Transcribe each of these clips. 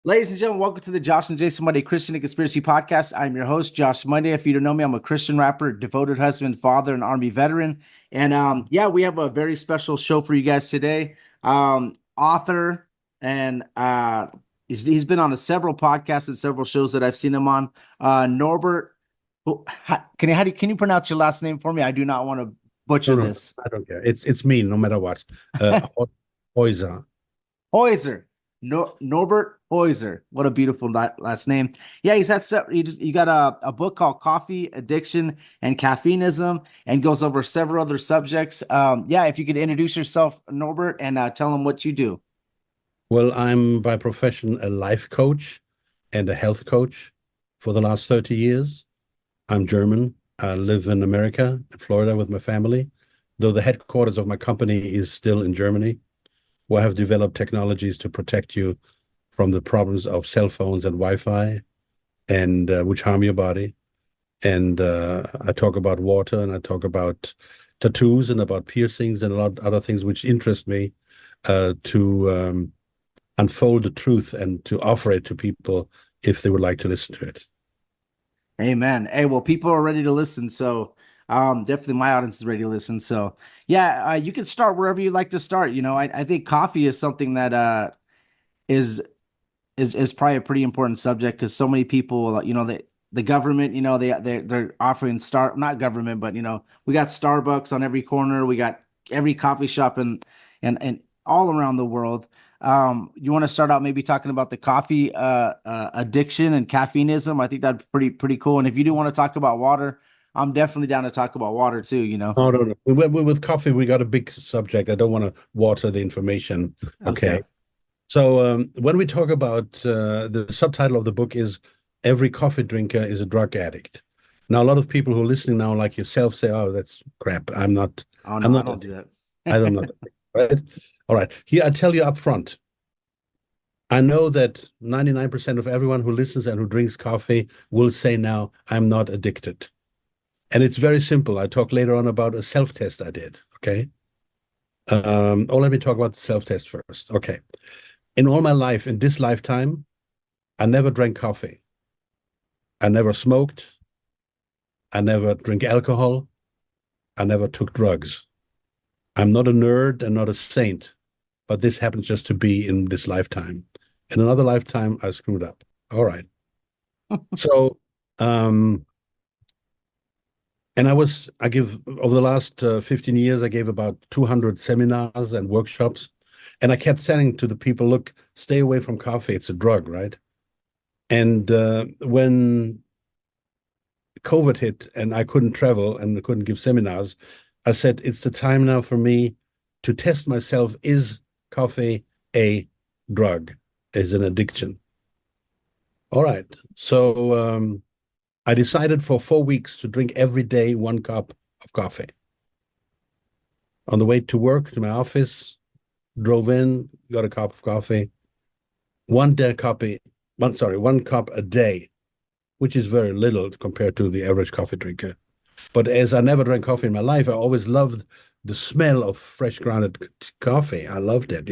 Ladies and gentlemen, welcome to the Josh and Jason Monday Christian and Conspiracy Podcast. I'm your host, Josh Monday. If you don't know me, I'm a Christian rapper, devoted husband, father, and Army veteran. And yeah, we have a very special show for you guys today. Author and he's been on several podcasts and several shows that I've seen him on. Norbert, can you pronounce your last name for me? I do not want to No, butcher no, this. I don't care. It's me, no matter what. Heuser. Heuser. No, Norbert Heuser. What a beautiful last name. Yeah, he's had you got a book called Coffee, Addiction, and Caffeineism, and goes over several other subjects. Yeah, if you could introduce yourself, Norbert, and tell them what you do. Well, I'm by profession a life coach and a health coach for the last 30 years. I'm German. I live in America, in Florida, with my family, though the headquarters of my company is still in Germany, where I have developed technologies to protect you from the problems of cell phones and Wi-Fi, and which harm your body. And I talk about water, and I talk about tattoos and about piercings and a lot of other things which interest me to unfold the truth and to offer it to people if they would like to listen to it. Amen. Hey, well, people are ready to listen, so definitely my audience is ready to listen. So yeah, you can start wherever you'd like to start. I think coffee is something that is is probably a pretty important subject because so many people, the government, they're offering not government, but we got Starbucks on every corner, we got every coffee shop and all around the world. You want to start out maybe talking about the coffee addiction and caffeineism? I think that'd be pretty cool. And if you do want to talk about water, I'm definitely down to talk about water too, you know. No, no, no. With coffee, we got a big subject. I don't want to water the information. Okay. Okay. So when we talk about the subtitle of the book is Every Coffee Drinker is a Drug Addict. Now, a lot of people who are listening now, like yourself, say, "Oh, that's crap. I'm not. Oh I'm no, I not. don't do I'm that. not." Right? All right. Here, I tell you up front. I know that 99% of everyone who listens and who drinks coffee will say now, "I'm not addicted." And it's very simple. I talk later on about a self-test I did. Okay. Let me talk about the self-test first. Okay. In all my life, in this lifetime, I never drank coffee. I never smoked. I never drink alcohol. I never took drugs. I'm not a nerd and not a saint, but this happens just to be in this lifetime. In another lifetime, I screwed up. All right. So, um, and I give over the last 15 years, I gave about 200 seminars and workshops. And I kept saying to the people, look, stay away from coffee. It's a drug, right? And when COVID hit and I couldn't travel and I couldn't give seminars, I said, it's the time now for me to test myself. Is coffee a drug? Is an addiction? All right. So I decided for 4 weeks to drink every day 1 cup of coffee. On the way to work, to my office, drove in, got a cup of coffee. One cup a day, which is very little compared to the average coffee drinker. But as I never drank coffee in my life, I always loved the smell of fresh grounded coffee. I loved it.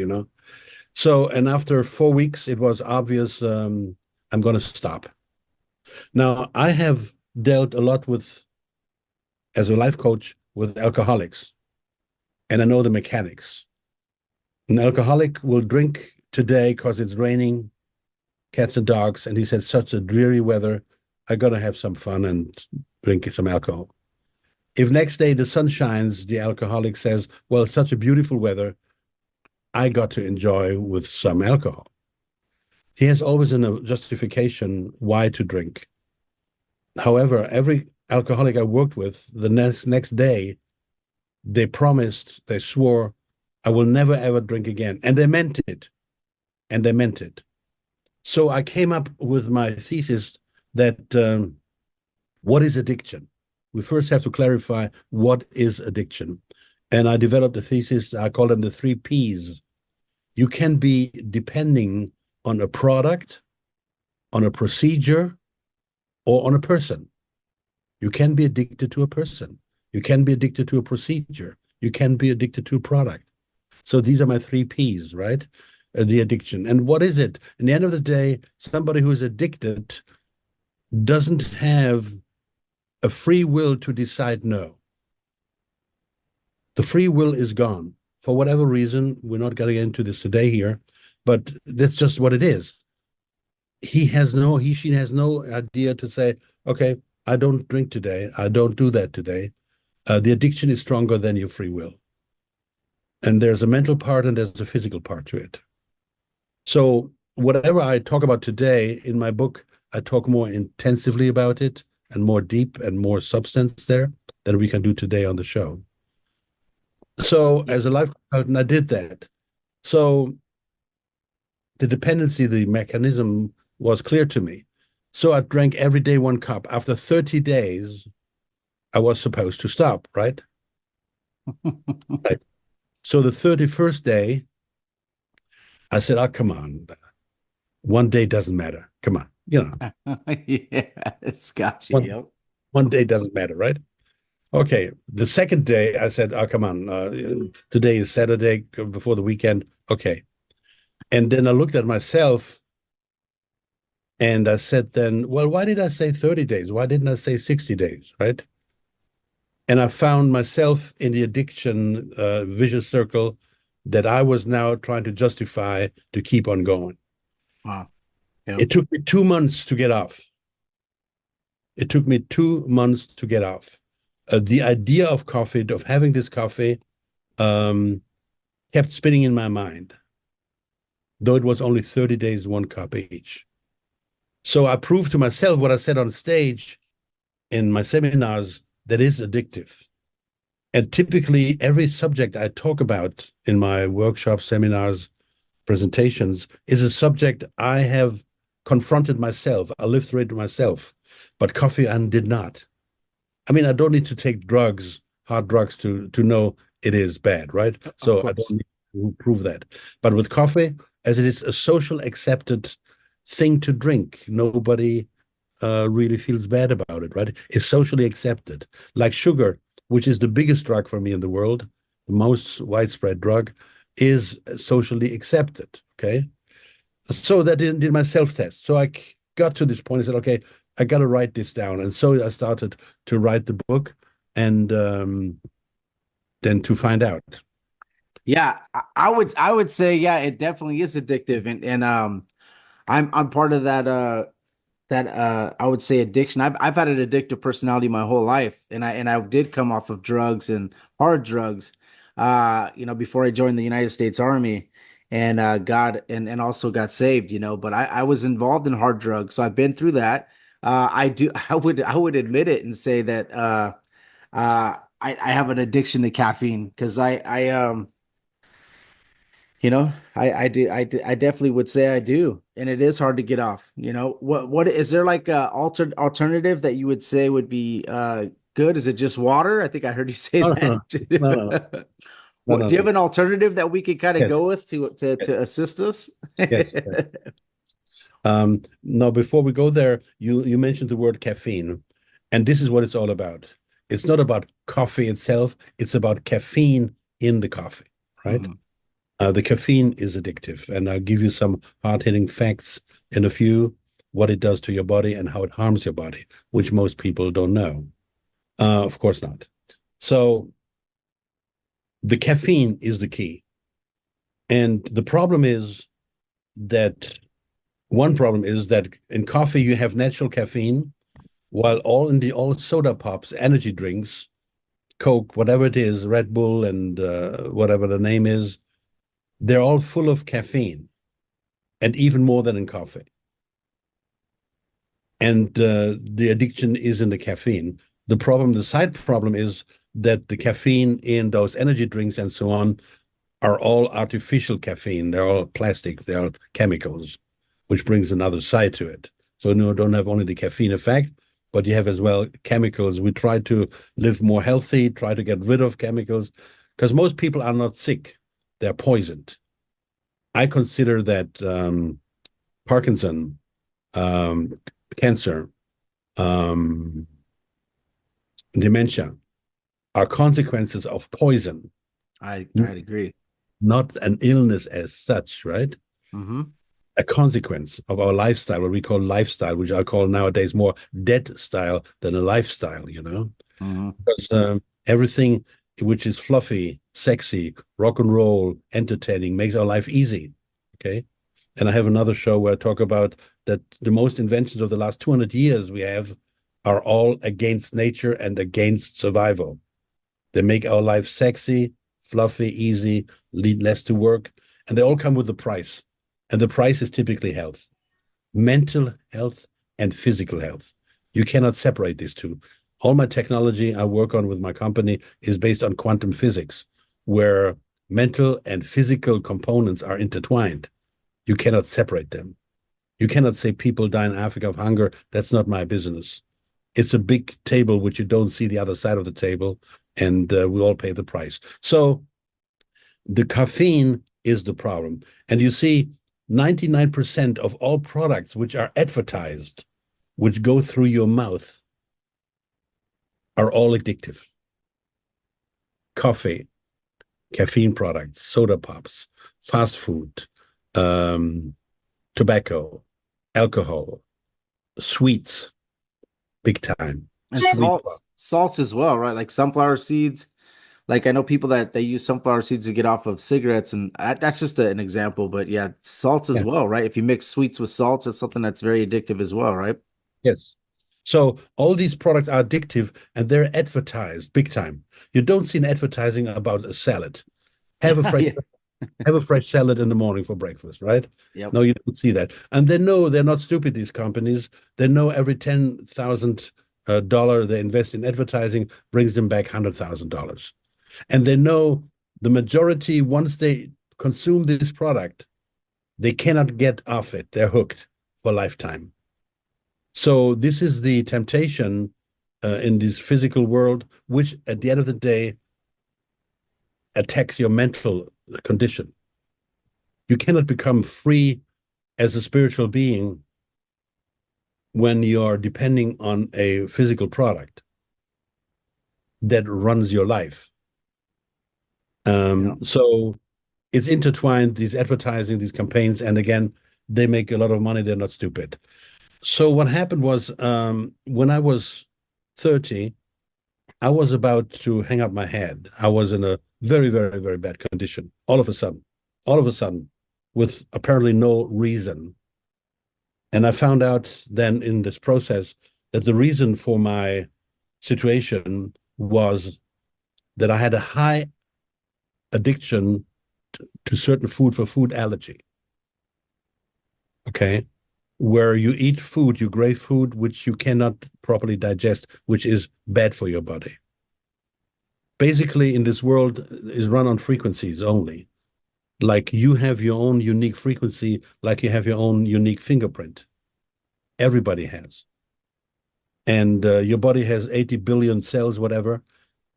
So, and after 4 weeks, it was obvious I'm going to stop. Now, I have dealt a lot with, as a life coach, with alcoholics, and I know the mechanics. An alcoholic will drink today because it's raining, cats and dogs, and he said, such a dreary weather, I gotta have some fun and drink some alcohol. If next day the sun shines, the alcoholic says, well, it's such a beautiful weather, I got to enjoy with some alcohol. He has always a justification why to drink. However, every alcoholic I worked with, the next day, they swore, I will never ever drink again. And they meant it. And they meant it. So I came up with my thesis that what is addiction? We first have to clarify what is addiction. And I developed a thesis, I call them the 3 Ps. You can be depending on a product, on a procedure, or on a person. You can be addicted to a person. You can be addicted to a procedure. You can be addicted to a product. So these are my 3 Ps, right? the addiction. And what is it? In the end of the day, somebody who is addicted doesn't have a free will to decide no. The free will is gone. For whatever reason, we're not getting into this today here, but that's just what it is. He has no, he, she has no idea to say, okay, I don't drink today. I don't do that today. The addiction is stronger than your free will. And there's a mental part and there's a physical part to it. So whatever I talk about today in my book, I talk more intensively about it and more deep and more substance there than we can do today on the show. So as a life consultant, I did that. So the dependency, the mechanism was clear to me. So I drank every day 1 cup. After 30 days, I was supposed to stop, right? Right. So the 31st day, I said, oh, come on. 1 day doesn't matter. Come on. Yeah, it's got you. One, Yep. 1 day doesn't matter, right? Okay. The second day, I said, oh, come on. Today is Saturday before the weekend. Okay. And then I looked at myself and I said then, well, why did I say 30 days? Why didn't I say 60 days, right? And I found myself in the addiction vicious circle that I was now trying to justify to keep on going. Wow. Yep. It took me 2 months to get off. It took me 2 months to get off. The idea of coffee, of having this coffee, kept spinning in my mind, though it was only 30 days, 1 cup each. So I proved to myself what I said on stage in my seminars, that is addictive. And typically every subject I talk about in my workshops, seminars, presentations is a subject I have confronted myself. I lived through it myself, but coffee I did not. I mean, I don't need to take drugs, hard drugs to know it is bad, right? Of So I course. don't need to prove that. But with coffee, as it is a social accepted thing to drink, nobody really feels bad about it, right? It's socially accepted. Like sugar, which is the biggest drug for me in the world, the most widespread drug, is socially accepted. Okay. So that did my self-test. So I got to this point and said, okay, I got to write this down. And so I started to write the book and then to find out. Yeah, I would say yeah, it definitely is addictive, and I'm part of that I would say addiction. I've had an addictive personality my whole life, and I did come off of drugs and hard drugs, before I joined the United States Army, and got and also got saved, But I was involved in hard drugs, so I've been through that. I would admit it and say that I have an addiction to caffeine because I definitely would say I do, and it is hard to get off. What is there like a alternative that you would say would be good? Is it just water? I think I heard you say No, no, no, no, that. no, no, Do you no. have an alternative that we could kind of Yes, go with to to yes, to assist us? yes. Now, before we go there, you mentioned the word caffeine, and this is what it's all about. It's not about coffee itself; it's about caffeine in the coffee, right? Mhm. The caffeine is addictive, and I'll give you some hard-hitting facts in a few, what it does to your body and how it harms your body, which most people don't know. Of course not. So the caffeine is the key, and the problem is that one problem is that in coffee you have natural caffeine, while all soda pops, energy drinks, Coke, whatever it is, Red Bull, and whatever the name is, they're all full of caffeine, and even more than in coffee. And the addiction is in the caffeine. The side problem is that the caffeine in those energy drinks and so on are all artificial caffeine. They're all plastic. They're all chemicals, which brings another side to it. So you don't have only the caffeine effect, but you have as well chemicals. We try to live more healthy, try to get rid of chemicals, because most people are not sick. They're poisoned. I consider that Parkinson, um, cancer, um, dementia are consequences of poison, I'd agree. not an illness as such, right? Mm-hmm. A consequence of our lifestyle, what we call lifestyle, which I call nowadays more dead style than a lifestyle, Mm-hmm. because everything which is fluffy, sexy, rock and roll, entertaining makes our life easy. Okay. And I have another show where I talk about that the most inventions of the last 200 years we have are all against nature and against survival. They make our life sexy, fluffy, easy, lead less to work, and they all come with a price. And the price is typically health, mental health and physical health. You cannot separate these two. All my technology I work on with my company is based on quantum physics, where mental and physical components are intertwined. You cannot separate them. You cannot say people die in Africa of hunger. That's not my business. It's a big table which you don't see the other side of the table, and we all pay the price. So the caffeine is the problem. And you see, 99% of all products which are advertised, which go through your mouth, are all addictive. Coffee, caffeine products, soda pops, fast food, um, tobacco, alcohol, sweets, big time. And Sweet. salts as well, right? Like sunflower seeds. Like I know people that they use sunflower seeds to get off of cigarettes, and that's just an example. But yeah, salts as Yeah. well, right? If you mix sweets with salts, it's something that's very addictive as well, right? Yes. So all these products are addictive and they're advertised big time. You don't see an advertising about a salad. Have a fresh Yeah. have a fresh salad in the morning for breakfast, right? Yep. No, you don't see that. And they know they're not stupid, these companies. They know every $10,000 they invest in advertising brings them back $100,000. And they know the majority, once they consume this product, they cannot get off it. They're hooked for lifetime. So this is the temptation in this physical world, which at the end of the day attacks your mental condition. You cannot become free as a spiritual being when you're depending on a physical product that runs your life. Yeah. So it's intertwined, these advertising, these campaigns, and again, they make a lot of money. They're not stupid. So what happened was when I was 30, I was about to hang up my head. I was in a very, very, very bad condition. All of a sudden, with apparently no reason. And I found out then in this process that the reason for my situation was that I had a high addiction to certain food for food allergy. Okay. Where you eat food, you crave food which you cannot properly digest, which is bad for your body. Basically, in this world is run on frequencies only. Like you have your own unique frequency, like you have your own unique fingerprint. Everybody has. And your body has 80 billion cells, whatever.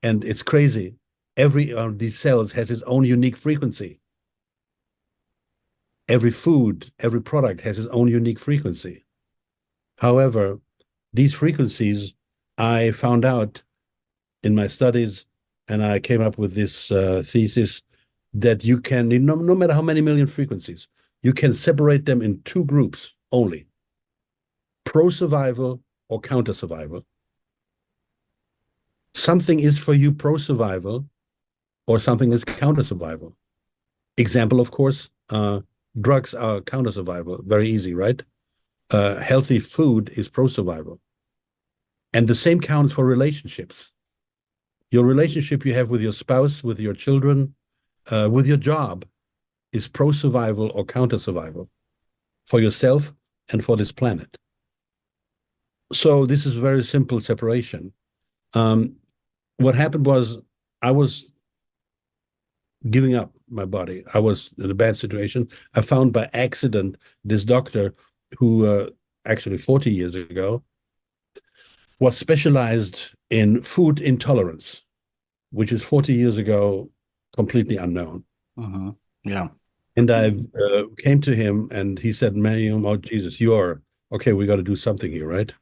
And it's crazy. Every of these cells has its own unique frequency. Every food, every product has its own unique frequency. However, these frequencies, I found out in my studies, and I came up with this thesis that you can, no matter how many million frequencies, you can separate them in two groups only: pro-survival or counter-survival. Something is for you pro-survival or something is counter-survival. Example, of course, drugs are counter-survival. Very easy, right? Healthy food is pro-survival. And the same counts for relationships. Your relationship you have with your spouse, with your children, with your job is pro-survival or counter-survival for yourself and for this planet. So this is very simple separation. What happened was I was giving up my body. I was in a bad situation. I found by accident this doctor who actually 40 years ago was specialized in food intolerance, which is 40 years ago completely unknown. Mm-hmm. Yeah. And I came to him and he said, man, oh, Jesus, you are okay. We got to do something here, right?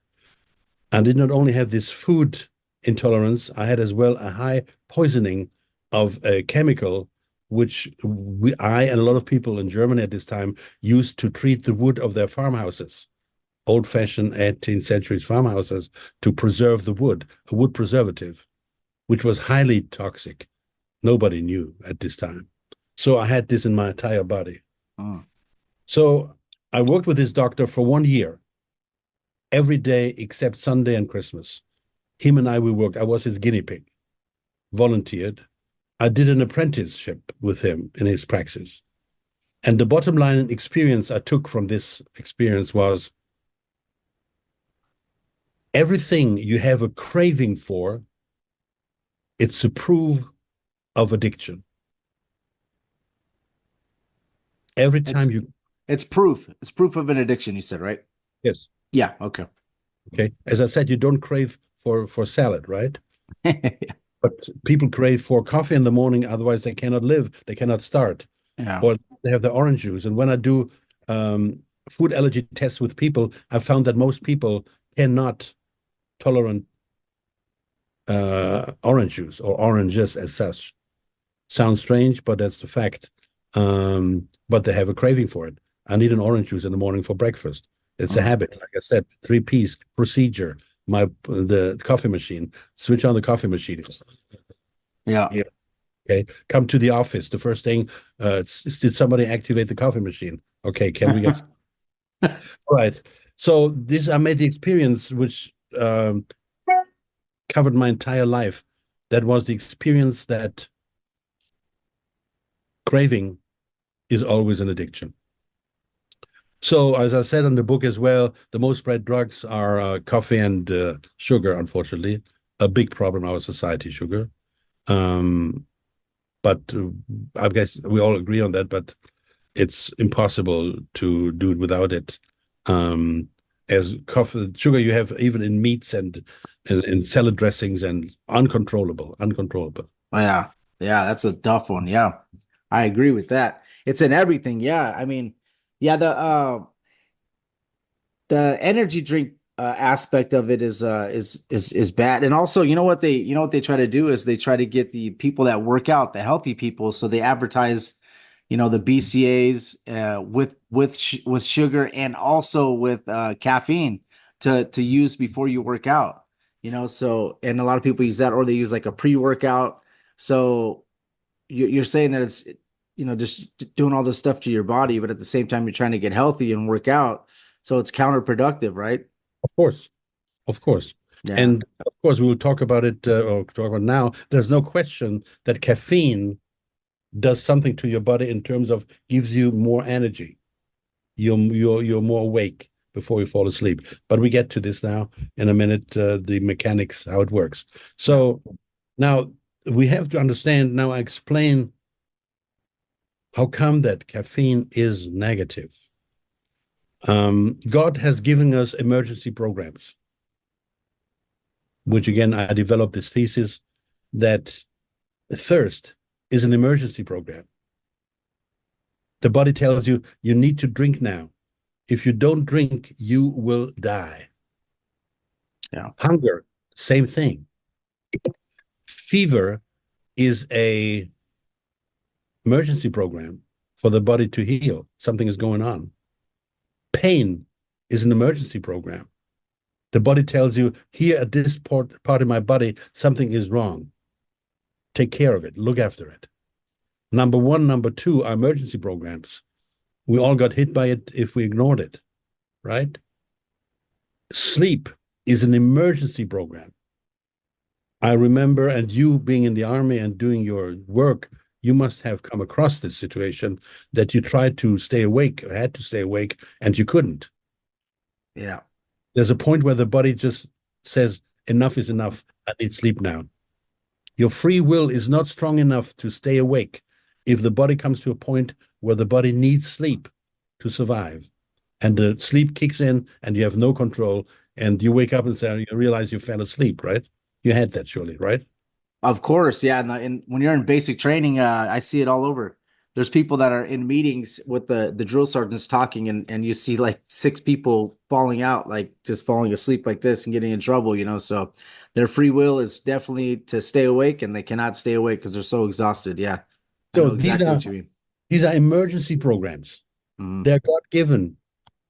I did not only have this food intolerance, I had as well a high poisoning of a chemical which I and a lot of people in Germany at this time used to treat the wood of their farmhouses, old-fashioned 18th century farmhouses, to preserve the wood, a wood preservative, which was highly toxic. Nobody knew at this time. So I had this in my entire body. Mm. So I worked with this doctor for 1 year, every day except Sunday and Christmas. Him and I, we worked. I was his guinea pig, volunteered. I did an apprenticeship with him in his praxis. And the bottom line experience I took from this experience was everything you have a craving for, it's a proof of addiction. Every It's time you, it's proof. It's proof of an addiction, you said, right? yes, Yeah, okay. okay. As I said, you don't crave for salad, right? But people crave for coffee in the morning, otherwise they cannot live, they cannot start, Yeah. or they have the orange juice. And when I do food allergy tests with people, I found that most people cannot tolerate orange juice or oranges as such. Sounds strange, but that's the fact. But they have a craving for it. I need an orange juice in the morning for breakfast. It's a Mm. habit. Like I said, 3 piece procedure. The coffee machine. Switch on the coffee machine. Yeah. Yeah. Okay. Come to the office. The first thing, did somebody activate the coffee machine? Okay. Can we get right? So this I made the experience which covered my entire life. That was the experience that craving is always an addiction. So, as I said in the book as well, the most spread drugs are coffee and sugar, unfortunately. A big problem in our society, sugar. Um, but I guess we all agree on that, but it's impossible to do it without it. Um, as coffee, sugar you have even in meats and in salad dressings and uncontrollable, uncontrollable. Yeah. Yeah, that's a tough one. Yeah. I agree with that. It's in everything. Yeah. I mean, yeah, the energy drink aspect of it is bad. And also, you know what they try to do is they try to get the people that work out, the healthy people, so they advertise, the BCAs with sugar and also with caffeine to use before you work out. So and a lot of people use that, or they use like a pre-workout. So you're saying that it's just doing all this stuff to your body, but at the same time you're trying to get healthy and work out, so it's counterproductive, right? Of course, of course. Yeah. And of course, we will talk about it or talk about now. There's no question that caffeine does something to your body in terms of gives you more energy. You're more awake before you fall asleep. But we get to this now in a minute, the mechanics, how it works. Yeah. So now we have to understand, now I explain how come that caffeine is negative. God has given us emergency programs, which again, I developed this thesis that thirst is an emergency program. The body tells you, you need to drink now. If you don't drink, you will die. Yeah. Hunger, same thing. Fever is a emergency program for the body to heal. Something is going on. Pain is an emergency program. The body tells you, here at this part of my body, something is wrong. Take care of it. Look after it. Number one, number two are emergency programs. We all got hit by it if we ignored it, right? Sleep is an emergency program. I remember, and you being in the army and doing your work, you must have come across this situation that you tried to stay awake or had to stay awake and you couldn't. Yeah. There's a point where the body just says, enough is enough. I need sleep now. Your free will is not strong enough to stay awake if the body comes to a point where the body needs sleep to survive. And the sleep kicks in and you have no control. And you wake up and say, you realize you fell asleep, right? You had that surely, right? Of course, yeah. And when you're in basic training, I see it all over. There's people that are in meetings with the drill sergeants talking, and you see like six people falling out, like just falling asleep like this and getting in trouble. So their free will is definitely to stay awake, and they cannot stay awake because they're so exhausted. Yeah. I So know exactly what you mean. these are emergency programs. Mhm. They're God given.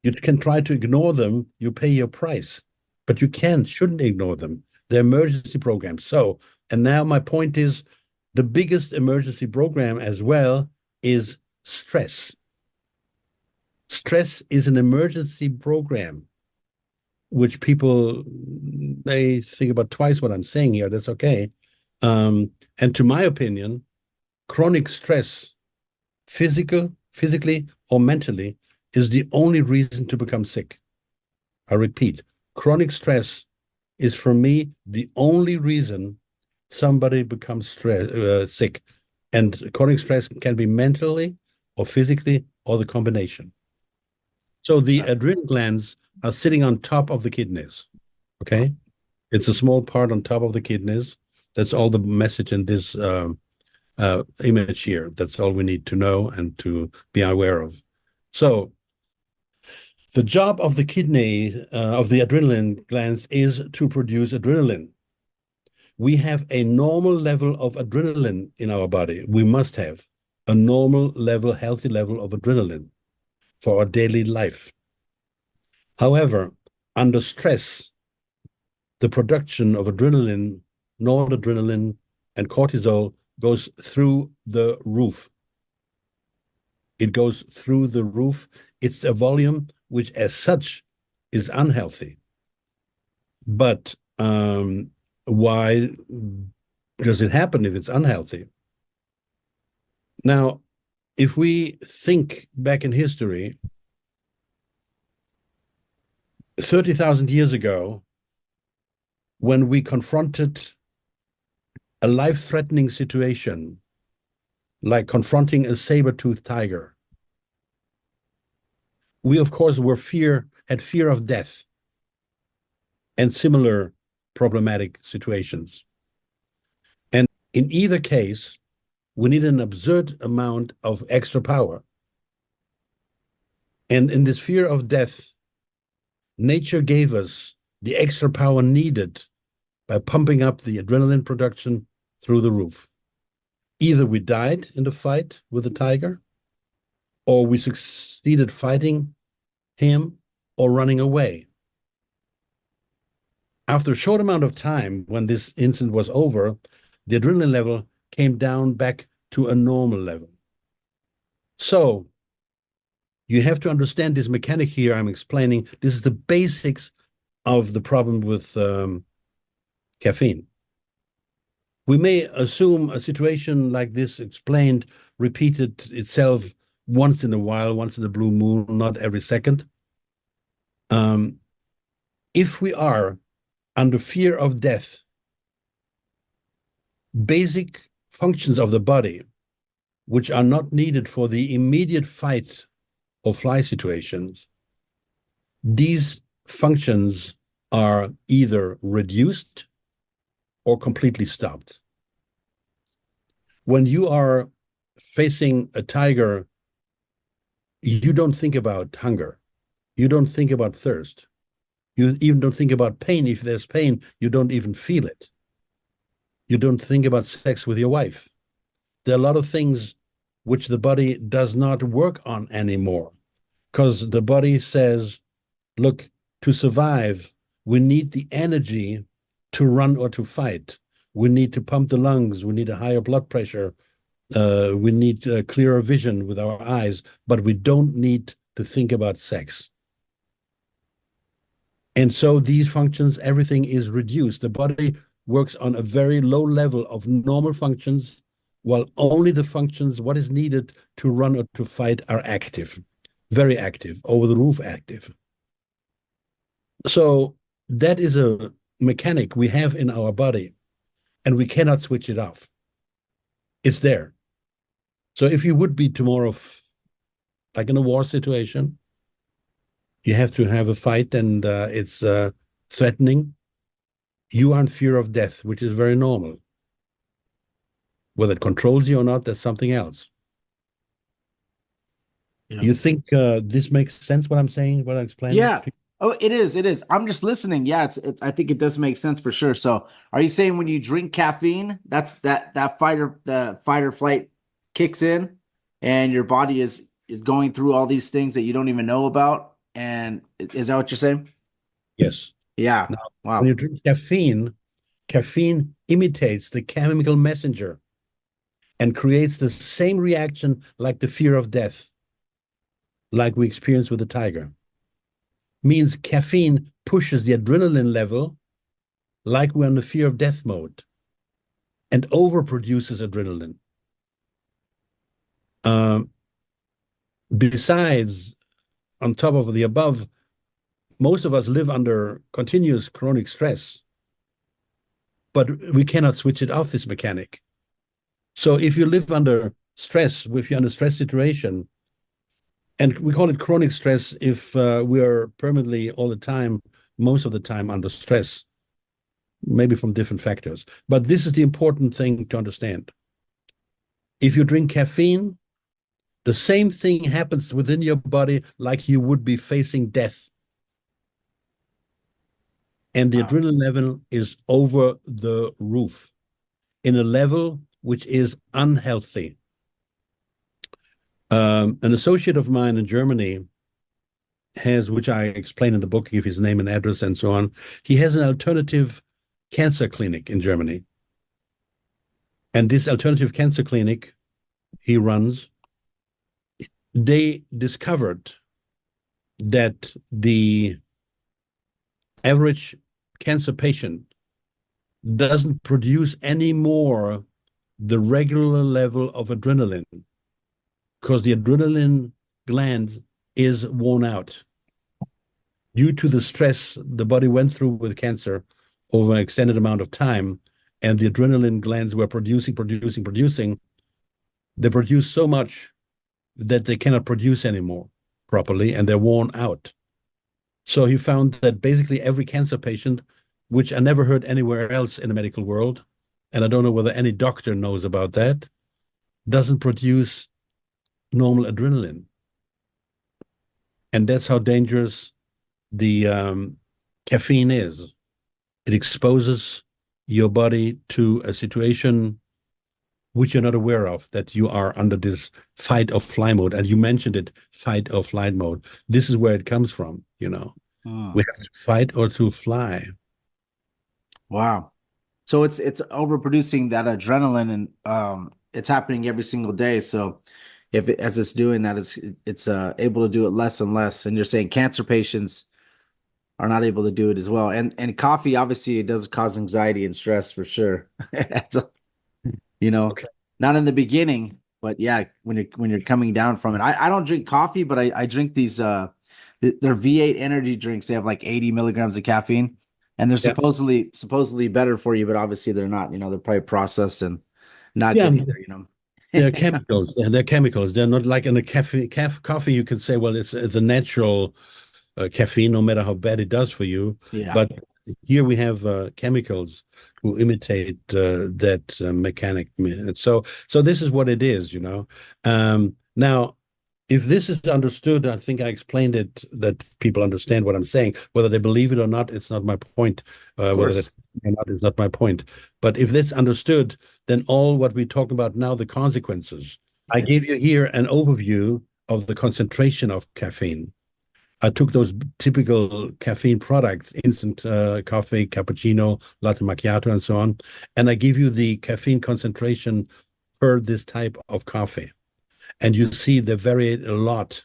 You can try to ignore them, you pay your price, but you shouldn't ignore them. They're emergency programs. So, and now my point is the biggest emergency program as well is stress. Stress is an emergency program, which people may think about twice what I'm saying here. That's okay. And to my opinion, chronic stress, physically or mentally, is the only reason to become sick. I repeat, chronic stress is for me the only reason somebody becomes sick. And chronic stress can be mentally or physically or the combination. So the adrenal glands are sitting on top of the kidneys. Okay. It's a small part on top of the kidneys. That's all the message in this image here. That's all we need to know and to be aware of. So the job of the kidney, of the adrenaline glands, is to produce adrenaline. We have a normal level of adrenaline in our body. We must have a normal level, healthy level of adrenaline for our daily life. However, under stress, the production of adrenaline, noradrenaline, and cortisol goes through the roof. It goes through the roof. It's a volume which, as such, is unhealthy. But why does it happen if it's unhealthy? Now, if we think back in history, 30,000 years ago, when we confronted a life-threatening situation, like confronting a saber-toothed tiger, we, of course, had fear of death and similar problematic situations. And in either case, we need an absurd amount of extra power. And in this fear of death, nature gave us the extra power needed by pumping up the adrenaline production through the roof. Either we died in the fight with the tiger, or we succeeded fighting him or running away. After a short amount of time, when this incident was over, the adrenaline level came down back to a normal level. So you have to understand this mechanic here I'm explaining. This is the basics of the problem with caffeine. We may assume a situation like this explained repeated itself once in a while, once in a blue moon, not every second. If we are under fear of death, basic functions of the body, which are not needed for the immediate fight or fly situations, these functions are either reduced or completely stopped. When you are facing a tiger, you don't think about hunger. You don't think about thirst. You even don't think about pain. If there's pain, you don't even feel it. You don't think about sex with your wife. There are a lot of things which the body does not work on anymore because the body says, look, to survive, we need the energy to run or to fight. We need to pump the lungs. We need a higher blood pressure. We need clearer vision with our eyes, but we don't need to think about sex. And so these functions, everything is reduced. The body works on a very low level of normal functions, while only the functions, what is needed to run or to fight, are active, very active, over the roof active. So that is a mechanic we have in our body, and we cannot switch it off. It's there. So if you would be tomorrow, like in a war situation, you have to have a fight and it's threatening, you are in fear of death, which is very normal. Whether it controls you or not, that's something else. Yeah. You think this makes sense, what I'm saying, what I'm explaining? Yeah. Oh, it is. It is. I'm just listening. Yeah, it's I think it does make sense for sure. So, are you saying when you drink caffeine, that's the fight or flight kicks in, and your body is going through all these things that you don't even know about. And is that what you're saying? Yes. Yeah. Now, when Wow. you drink caffeine, caffeine imitates the chemical messenger and creates the same reaction like the fear of death, like we experience with the tiger. Means caffeine pushes the adrenaline level like we're in the fear of death mode and overproduces adrenaline. Um, Besides, on top of the above, most of us live under continuous chronic stress, but we cannot switch it off, this mechanic. So if you live under stress, if you're under stress situation, and we call it chronic stress if we are permanently all the time, most of the time under stress, maybe from different factors. But this is the important thing to understand. If you drink caffeine, the same thing happens within your body like you would be facing death. And the Wow. adrenaline level is over the roof in a level which is unhealthy. An associate of mine in Germany has, which I explain in the book, give his name and address and so on. He has an alternative cancer clinic in Germany. And this alternative cancer clinic he runs, they discovered that the average cancer patient doesn't produce any more the regular level of adrenaline because the adrenaline gland is worn out due to the stress the body went through with cancer over an extended amount of time, and the adrenaline glands were producing. They produce so much that they cannot produce anymore properly, and they're worn out. So he found that basically every cancer patient, which I never heard anywhere else in the medical world, and I don't know whether any doctor knows about that, doesn't produce normal adrenaline. And that's how dangerous the caffeine is. It exposes your body to a situation which you're not aware of, that you are under this fight or fly mode. And you mentioned it, fight or flight mode. This is where it comes from, you know. Hmm. We have to fight or to fly. Wow. So it's overproducing that adrenaline, and it's happening every single day. So as it's doing that, it's able to do it less and less. And you're saying cancer patients are not able to do it as well. And coffee, obviously, it does cause anxiety and stress for sure. You know, Okay. not in the beginning, but yeah, when you're coming down from it. I don't drink coffee, but I drink these they're V8 energy drinks. They have like 80 milligrams of caffeine, and they're Yeah. supposedly better for you, but obviously they're not. They're probably processed and not Yeah. good either. They're chemicals. They're chemicals. They're not like in a coffee. You could say, well, it's a natural caffeine, no matter how bad it does for you. Yeah. But here we have chemicals who imitate that mechanic. So this is what it is, you know. Now, if this is understood, I think I explained it that people understand what I'm saying. Whether they believe it or not, it's not my point. Of Whether that course. or not is not my point. But if that's understood, then all what we talk about now, the consequences. I gave you here an overview of the concentration of caffeine. I took those typical caffeine products, instant coffee, cappuccino, latte macchiato, and so on, and I give you the caffeine concentration per this type of coffee. And you see they vary a lot.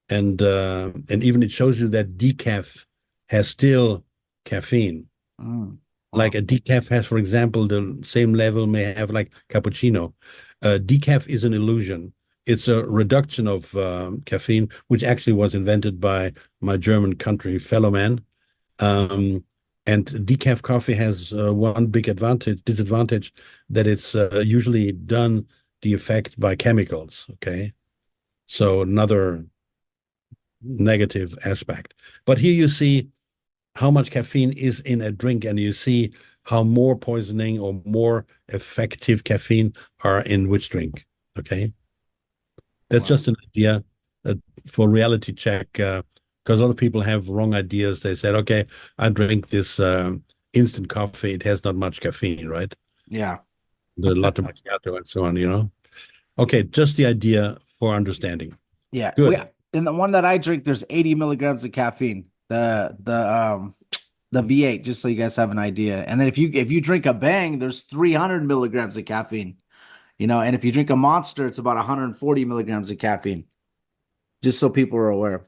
And even it shows you that decaf has still caffeine. Mm. Like Wow. a decaf has, for example, the same level may have like cappuccino. Decaf is an illusion. It's a reduction of caffeine, which actually was invented by my German country fellow man. Um, and decaf coffee has one big disadvantage, that it's usually done the effect by chemicals. Okay, so another negative aspect. But here you see how much caffeine is in a drink, and you see how more poisoning or more effective caffeine are in which drink. Okay, that's Wow. just an idea for reality check, because a lot of people have wrong ideas. They said, okay, I drink this instant coffee, it has not much caffeine, right? Yeah. The latte macchiato and so on, you know. Okay, just the idea for understanding. Yeah, we Good. in the one that I drink, there's 80 milligrams of caffeine. The V8, just so you guys have an idea. And then if you drink a Bang, there's 300 milligrams of caffeine. And if you drink a Monster, it's about 140 milligrams of caffeine. Just so people are aware.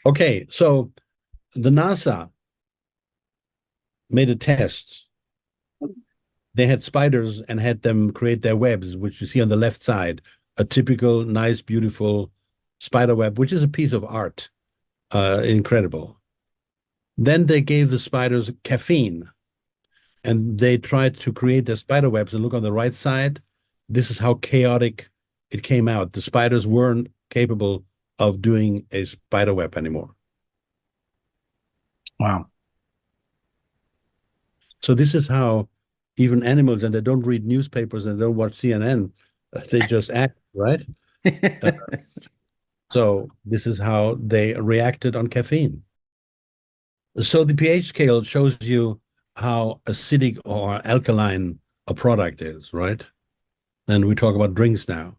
Okay, so the NASA made a test. They had spiders and had them create their webs, which you see on the left side, a typical, nice, beautiful spider web, which is a piece of art. Incredible. Then they gave the spiders caffeine and they tried to create their spider webs. And look on the right side, this is how chaotic it came out. The spiders weren't capable of doing a spider web anymore. Wow. So this is how even animals, and they don't read newspapers and they don't watch CNN, they just act, right? Uh, so this is how they reacted on caffeine. So the pH scale shows you how acidic or alkaline a product is, right? And we talk about drinks now.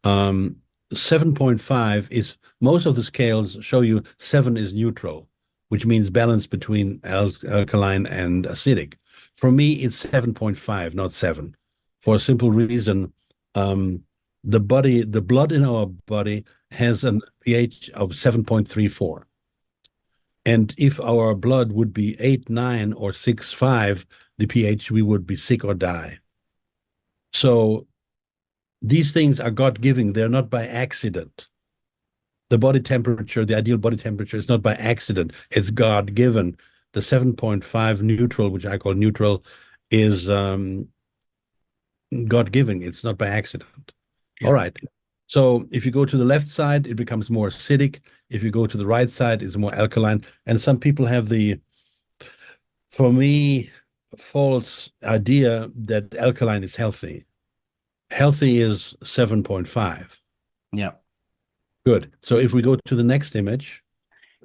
Um, 7.5 is, most of the scales show you 7 is neutral, which means balance between alkaline and acidic. For me, it's 7.5, not 7, for a simple reason. The blood in our body has a pH of 7.34. And if our blood would be 8, 9, or 6, 5, the pH, we would be sick or die. So these things are God-given. They're not by accident. The body temperature, the ideal body temperature, is not by accident. It's God-given. The 7.5 neutral, which I call neutral, is God-given. It's not by accident. Yeah. All right. So if you go to the left side, it becomes more acidic. If you go to the right side, it's more alkaline. And some people have the, for me, false idea that alkaline is healthy. Healthy is 7.5. Yeah. Good. So if we go to the next image,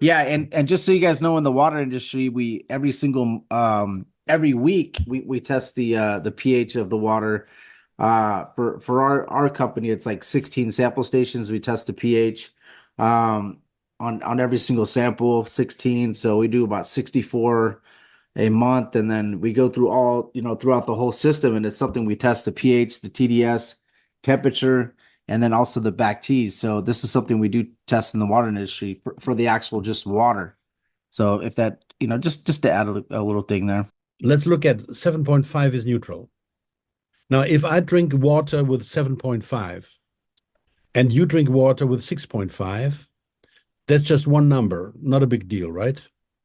Yeah, and just so you guys know, in the water industry, we every week we test the pH of the water. For our company, it's like 16 sample stations. We test the pH on every single sample, 16. So we do about 64 a month, and then we go through throughout the whole system, and it's something we test: the pH, the TDS, temperature, and then also the back T's. So this is something we do test in the water industry for the actual just water. So if that, just to add a little thing there. let's look at 7.5 is neutral. Now, if I drink water with 7.5 and you drink water with 6.5, that's just one number, not a big deal, right?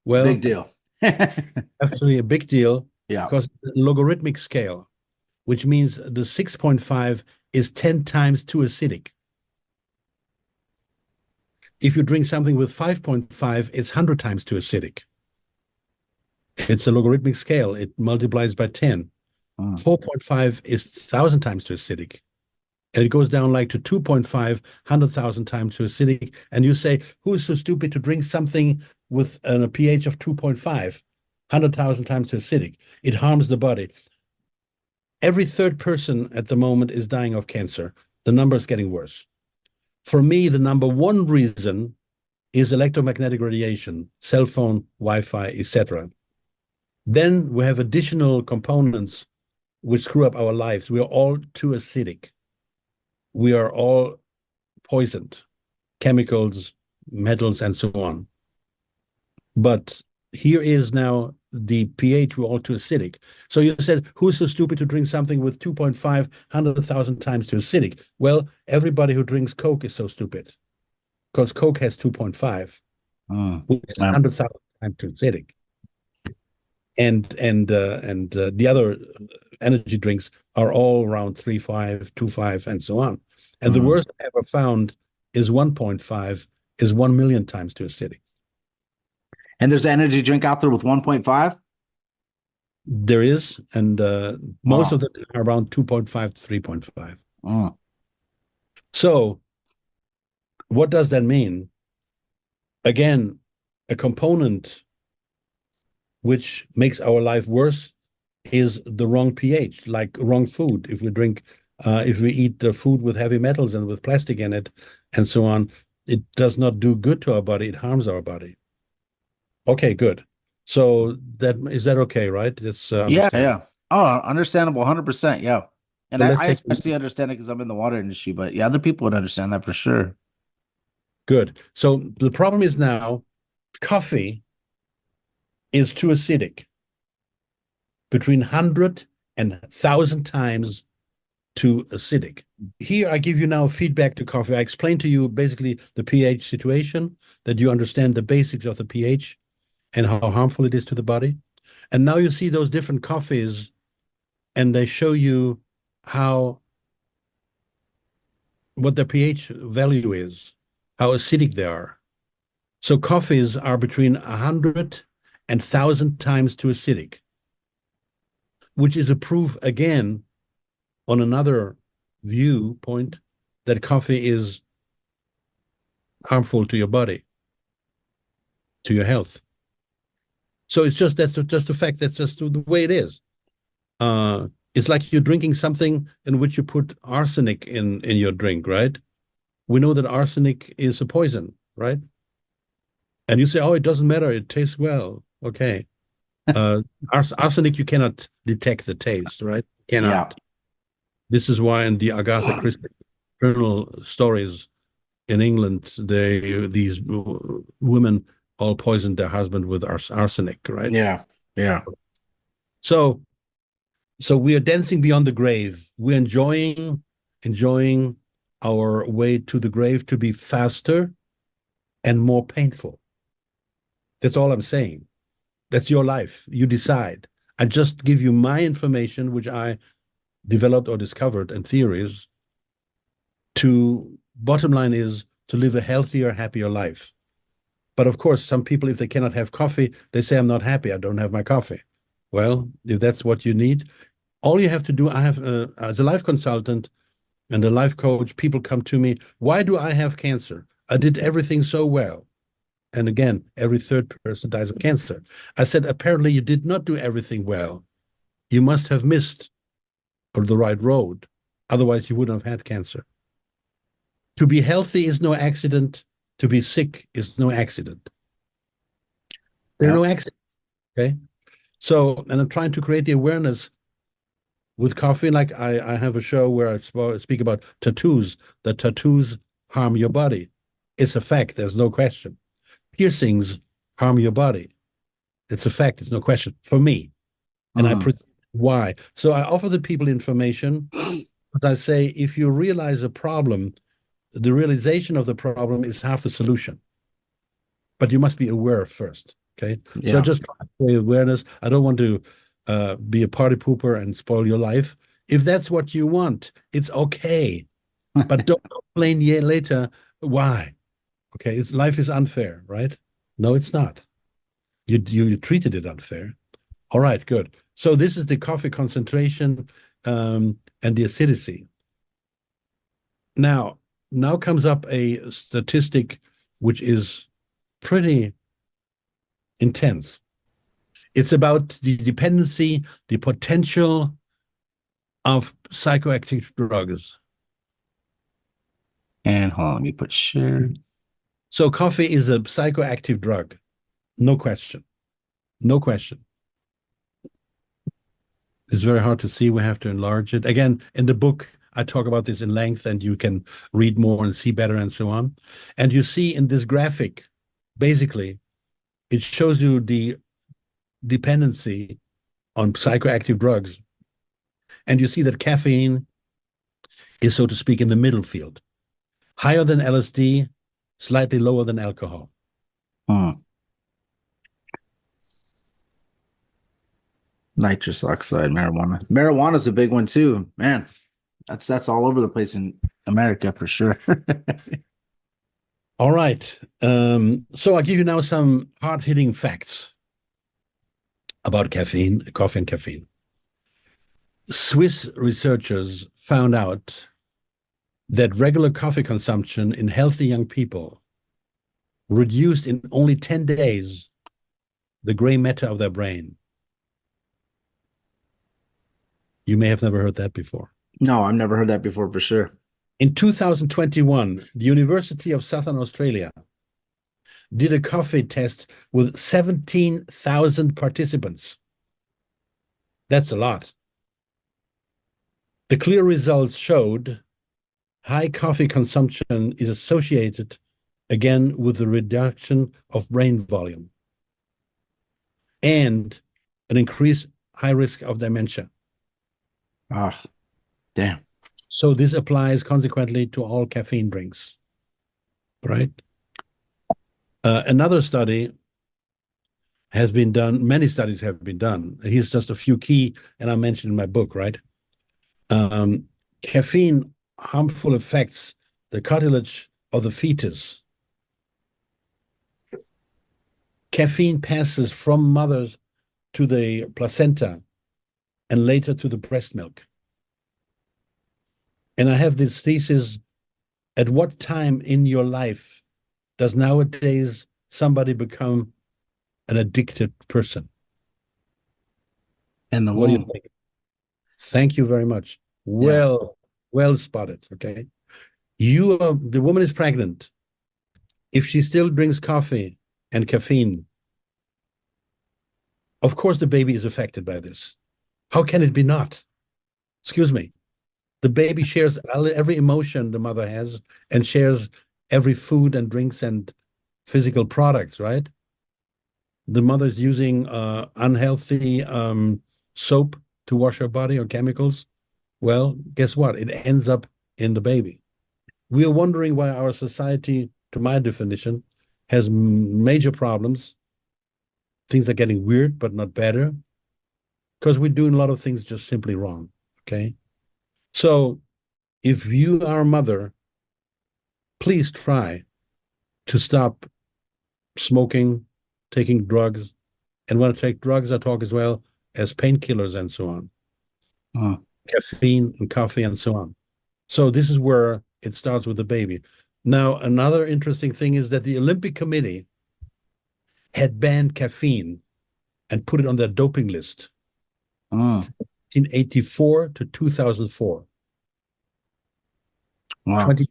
Well, Big deal. actually a big deal Yeah. because logarithmic scale, which means the 6.5 is 10 times too acidic. If you drink something with 5.5, it's 100 times too acidic. It's a logarithmic scale. It multiplies by 10. 4.5 is 1,000 times too acidic. And it goes down like to 2.5, 100,000 times too acidic. And you say, who's so stupid to drink something with a pH of 2.5, 100,000 times too acidic? It harms the body. Every third person at the moment is dying of cancer. The number is getting worse. For me, the number one reason is electromagnetic radiation, cell phone, Wi-Fi, etc. Then we have additional components which screw up our lives. We are all too acidic. We are all poisoned, chemicals, metals, and so on. But here is now the pH, we're all too acidic. So you said, who's so stupid to drink something with 2.5, 100,000 times too acidic? Well, everybody who drinks Coke is so stupid because Coke has 2.5, which is 100,000 times too acidic. And the other energy drinks are all around 3.5, 2.5, and so on. And the worst I ever found is 1.5 is 1 million times too acidic. And there's an energy drink out there with 1.5? There is, and most of them are around 2.5 to 3.5. So what does that mean? Again, a component which makes our life worse is the wrong pH, like wrong food. If we drink If we eat the food with heavy metals and with plastic in it and so on, it does not do good to our body. It harms our body. Okay, good. So that is that okay, right? That's Yeah, understandable. yeah. Oh, understandable, 100%. Yeah. And So let's I take especially understand it because I'm in the water industry, but yeah, other people would understand that for sure. good. So the problem is now coffee is too acidic, between 100 and 1,000 times too acidic. Here, I give you now feedback to coffee. I explain to you basically the pH situation, that you understand the basics of the pH and how harmful it is to the body. And now you see those different coffees, and they show you how what the pH value is, how acidic they are. So coffees are between 100 and 1,000 times too acidic, which is a proof again on another viewpoint that coffee is harmful to your body, to your health. So it's just just a fact. That's just the way it is. It's like you're drinking something in which you put arsenic in your drink, right? We know that arsenic is a poison, right? And you say, "Oh, it doesn't matter. It tastes well." Okay. Uh, Arsenic, you cannot detect the taste, right? Yeah. Cannot. This is why in the Agatha Christie criminal stories in England, these women all poisoned their husband with arsenic, right? Yeah. Yeah. So so we are dancing beyond the grave. We're enjoying our way to the grave to be faster and more painful. That's all I'm saying. That's your life. You decide. I just give you my information, which I developed or discovered, and theories. To bottom line is to live a healthier, happier life. But of course, some people, if they cannot have coffee, they say, I'm not happy. I don't have my coffee. Well, if that's what you need, all you have to do, I have, as a life consultant and a life coach, people come to me, why do I have cancer? I did everything so well. And again, every third person dies of cancer. I said, apparently you did not do everything well. You must have missed the right road. Otherwise, you wouldn't have had cancer. To be healthy is no accident. To be sick is no accident. There are Yep. no accidents. Okay. So, and I'm trying to create the awareness with coffee. Like I have a show where I speak about tattoos, that tattoos harm your body. It's a fact. There's no question. Piercings harm your body. It's a fact. It's no question for me. And I Mhm. present why. So I offer the people information, but I say, if you realize a problem, the realization of the problem is half the solution. But you must be aware first. Okay. So I Yeah. just try to create awareness. I don't want to be a party pooper and spoil your life. If that's what you want, it's okay. But don't complain later. Why? Okay. Life is unfair, right? No, it's not. You treated it unfair. All right, good. So this is the coffee concentration and the acidity. Now, now comes up a statistic which is pretty intense. It's about the dependency, the potential of psychoactive drugs. And hold on, let me put share. So coffee is a psychoactive drug, no question, no question. It's very hard to see. We have to enlarge it. Again, in the book, I talk about this in length, and you can read more and see better and so on. And you see in this graphic, basically, it shows you the dependency on psychoactive drugs. And you see that caffeine is, so to speak, in the middle field, higher than LSD, slightly lower than alcohol. Hmm. Nitrous oxide, marijuana. Marijuana's a big one too, man. That's all over the place in America for sure. All right. So I'll give you now some hard-hitting facts about caffeine, coffee and caffeine. Swiss researchers found out that regular coffee consumption in healthy young people reduced in only 10 days the gray matter of their brain. You may have never heard that before. No, I've never heard that before for sure. In 2021, the University of Southern Australia did a coffee test with 17,000 participants. That's a lot. The clear results showed high coffee consumption is associated again with the reduction of brain volume and an increased high risk of dementia. Oh, damn. So this applies consequently to all caffeine drinks, right? Another study has been done, many studies have been done. Here's just a few key, and I mentioned in my book, right? Caffeine harmful effects the cartilage of the fetus. Caffeine passes from mothers to the placenta and later to the breast milk. And I have this thesis, at what time in your life does nowadays somebody become an addicted person? In the What do you womb. think? Thank you very much. Yeah. Well spotted. Okay. The woman is pregnant. If she still drinks coffee and caffeine, of course the baby is affected by this. How can it be not? Excuse me. The baby shares every emotion the mother has and shares every food and drinks and physical products, right? The mother's using unhealthy soap to wash her body or chemicals. Well, guess what? It ends up in the baby. We are wondering why our society, to my definition, has major problems. Things are getting weird, but not better, because we're doing a lot of things just simply wrong. Okay. So if you are a mother, please try to stop smoking, taking drugs. And when I take drugs, I talk as well as painkillers and so on, Mm. caffeine and coffee and so on. So this is where it starts with the baby. Now, another interesting thing is that the Olympic Committee had banned caffeine and put it on their doping list Mm. 1984 to 2004. Wow. 20.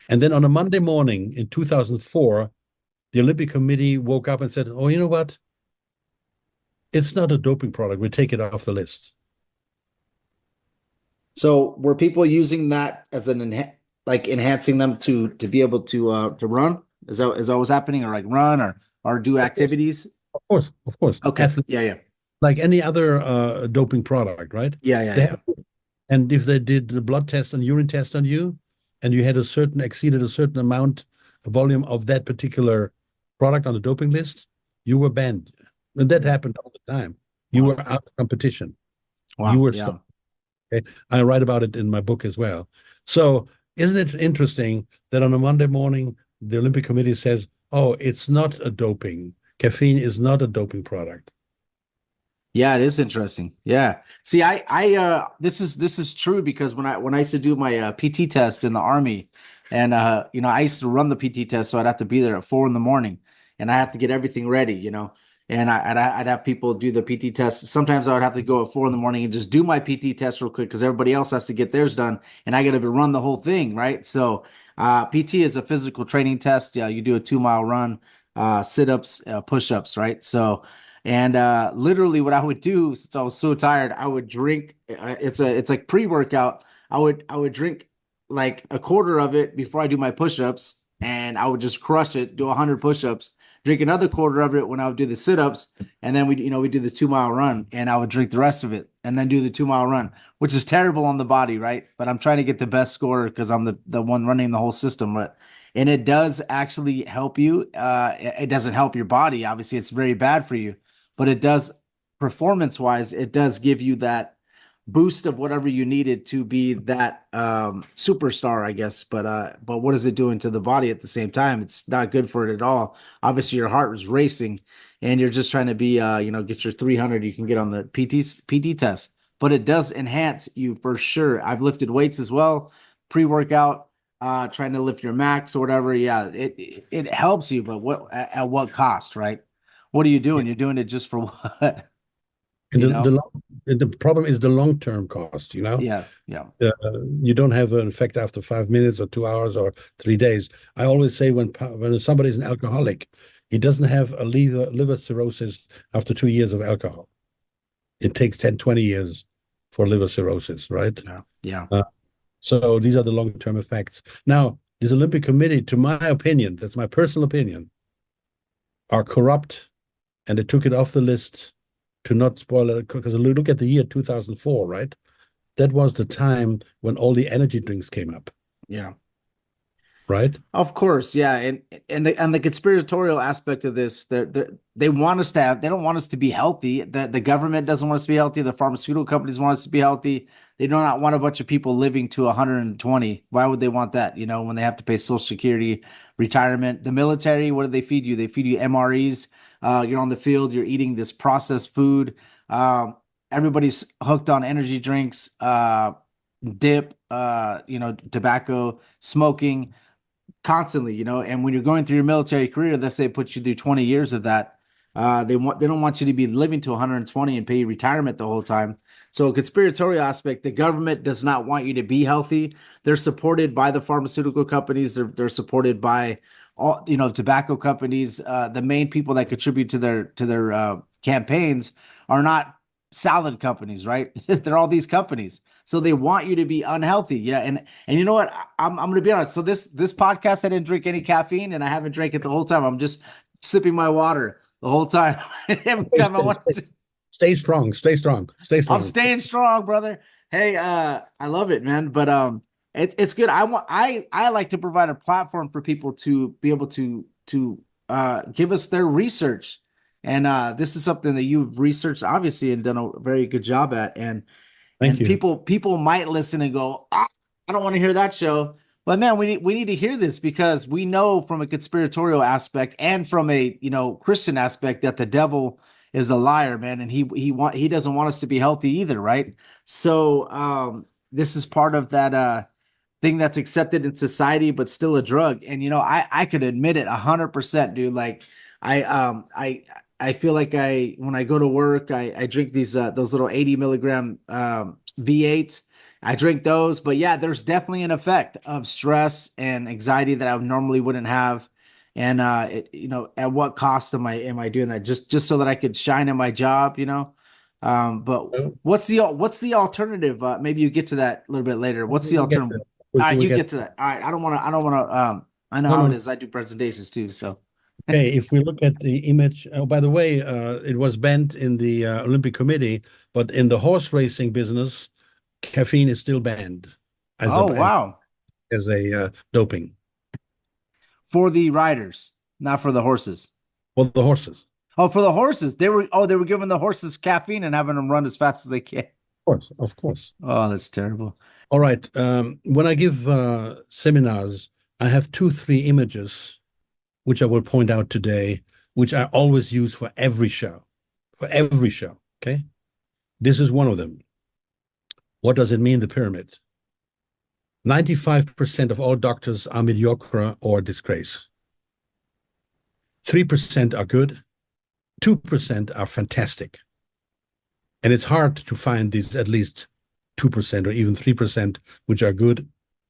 And then on a Monday morning in 2004, the Olympic Committee woke up and said, oh, you know what? It's not a doping product. We take it off the list. So were people using that as an like enhancing them to be able to run? Is that what's happening, or like run or do Of course, activities? of course, of course. Okay. Athletes, Yeah, yeah. like any other doping product, right? Yeah, yeah, They yeah. have, and if they did the blood test and urine test on you, and you had exceeded a certain amount, volume of that particular product on the doping list, you were banned. And that happened all the time. You Wow. were out of competition. You Wow. were Yeah. stopped. Okay? I write about it in my book as well. So isn't it interesting that on a Monday morning, the Olympic Committee says, oh, it's not a doping. Caffeine is not a doping product. Yeah, it is interesting. Yeah. See, this is true because when I used to do my PT test in the army, and I used to run the PT test, so I'd have to be there at 4 in the morning, and I have to get everything ready, and I'd have people do the PT test. Sometimes I would have to go at 4 in the morning and just do my PT test real quick because everybody else has to get theirs done, and I got to run the whole thing, right? So, PT is a physical training test. Yeah, you do a 2 mile run, sit-ups, push-ups, right? So. And literally, what I would do since I was so tired, I would drink. It's like pre-workout. I would drink like a quarter of it before I do my push-ups, and I would just crush it, do 100 push-ups. Drink another quarter of it when I would do the sit-ups, and then we do the 2 mile run, and I would drink the rest of it, and then do the 2 mile run, which is terrible on the body, right? But I'm trying to get the best score because I'm the one running the whole system. But and it does actually help you. It doesn't help your body. Obviously, it's very bad for you, but it does, performance wise, it does give you that boost of whatever you needed to be that superstar, I guess. But what is it doing to the body at the same time? It's not good for it at all. Obviously your heart is racing and you're just trying to be get your 300 you can get on the PT test, but it does enhance you for sure. I've lifted weights as well, pre-workout, trying to lift your max or whatever. Yeah, it helps you, but at what cost, right? What are you Yeah. doing? You're doing it just for what? And You know? the problem is the long-term cost, Yeah, yeah, Uh, you don't have an effect after 5 minutes or 2 hours or 3 days. I always say when somebody is an alcoholic, he doesn't have a liver cirrhosis after 2 years of alcohol. It takes 10, 20 years for liver cirrhosis, right? yeah, yeah, Uh, so these are the long-term effects. Now, this Olympic Committee, to my opinion, that's my personal opinion, are corrupt, and they took it off the list to not spoil it. Because look at the year 2004, right? That was the time when all the energy drinks came up, yeah. right? Of course, yeah, and the conspiratorial aspect of this, they want us to have, they don't want us to be healthy. The government doesn't want us to be healthy. The pharmaceutical companies want us to be healthy. They do not want a bunch of people living to 120. Why would they want that? When they have to pay Social Security, retirement, the military, what do they feed you? They feed you MREs. You're on the field, you're eating this processed food. Everybody's hooked on energy drinks, dip, tobacco, smoking constantly, and when you're going through your military career, let's say put you through 20 years of that, they don't want you to be living to 120 and pay you retirement the whole time. So a conspiratorial aspect, the government does not want you to be healthy. They're supported by the pharmaceutical companies. They're supported by all, tobacco companies. The main people that contribute to their campaigns are not salad companies, right? They're all these companies. So they want you to be unhealthy. Yeah. And you know what? I'm gonna be honest. So this podcast, I didn't drink any caffeine, and I haven't drank it the whole time. I'm just sipping my water the whole time. Every time I want to, Stay strong, stay strong, stay I'm strong. staying strong, brother. Hey, I love it, man. But it's good. I like to provide a platform for people to be able to give us their research. And this is something that you've researched obviously and done a very good job at. And Thank and you. people might listen and go, I don't want to hear that show. But man, we need to hear this because we know from a conspiratorial aspect and from a Christian aspect that the devil is a liar, man, and he doesn't want us to be healthy either, right? So this is part of that thing that's accepted in society, but still a drug. And I could admit it 100%, dude. Like I um I I feel like when I go to work, I drink those little 80 milligram V8s. I drink those, but yeah, there's definitely an effect of stress and anxiety that I normally wouldn't have. And at what cost am I doing that? Just so that I could shine at my job, But Oh, what's the alternative? Maybe you get to that a little bit later. What's the we'll get alternative? there. All right, We'll you get get to that. All right, I don't want to. I know no, how it no. is. I do presentations too, so. Okay, if we look at the image, oh, by the way, it was banned in the Olympic Committee, but in the horse racing business, caffeine is still banned as a Oh wow, doping for the riders, not for the horses. for the horses. Oh, for the horses, they were giving the horses caffeine and having them run as fast as they can. Of course, of course. Oh, that's terrible. All right. When I give seminars, I have two, three images which I will point out today, which I always use for every show. For every show. Okay. This is one of them. What does it mean, the pyramid? 95% of all doctors are mediocre or disgrace. 3% are good. 2% are fantastic. And it's hard to find these at least 2% or even 3% which are good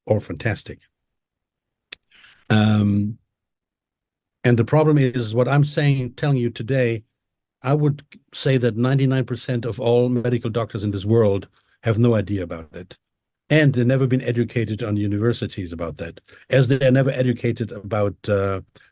or fantastic. And the problem is what I'm telling you today, I would say that 99% of all medical doctors in this world have no idea about it. And they've never been educated on universities about that, as they're never educated about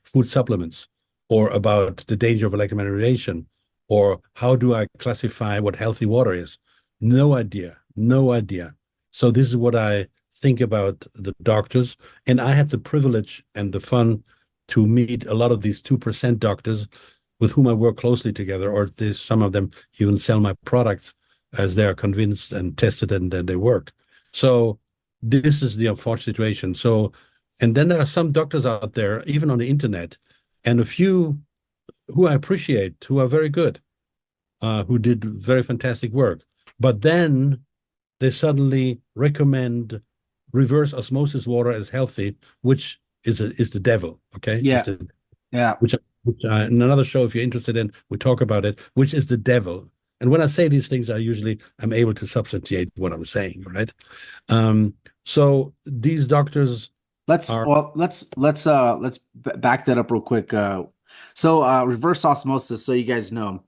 food supplements or about the danger of electromagnetic radiation or how do I classify what healthy water is. No idea, no idea. So this is what I think about the doctors. And I had the privilege and the fun to meet a lot of these 2% doctors with whom I work closely together, or some of them even sell my products as they are convinced and tested and then they work. So this is the unfortunate situation. So, and then there are some doctors out there, even on the internet, and a few who I appreciate, who are very good, who did very fantastic work. But then they suddenly recommend reverse osmosis water as healthy, which is the devil. Okay, Yeah, yeah. which in another show, if you're interested in, we talk about it, which is the devil. And when I say these things, I'm able to substantiate what I'm saying, right? So these doctors are Back that up real quick. Reverse osmosis, so you guys know.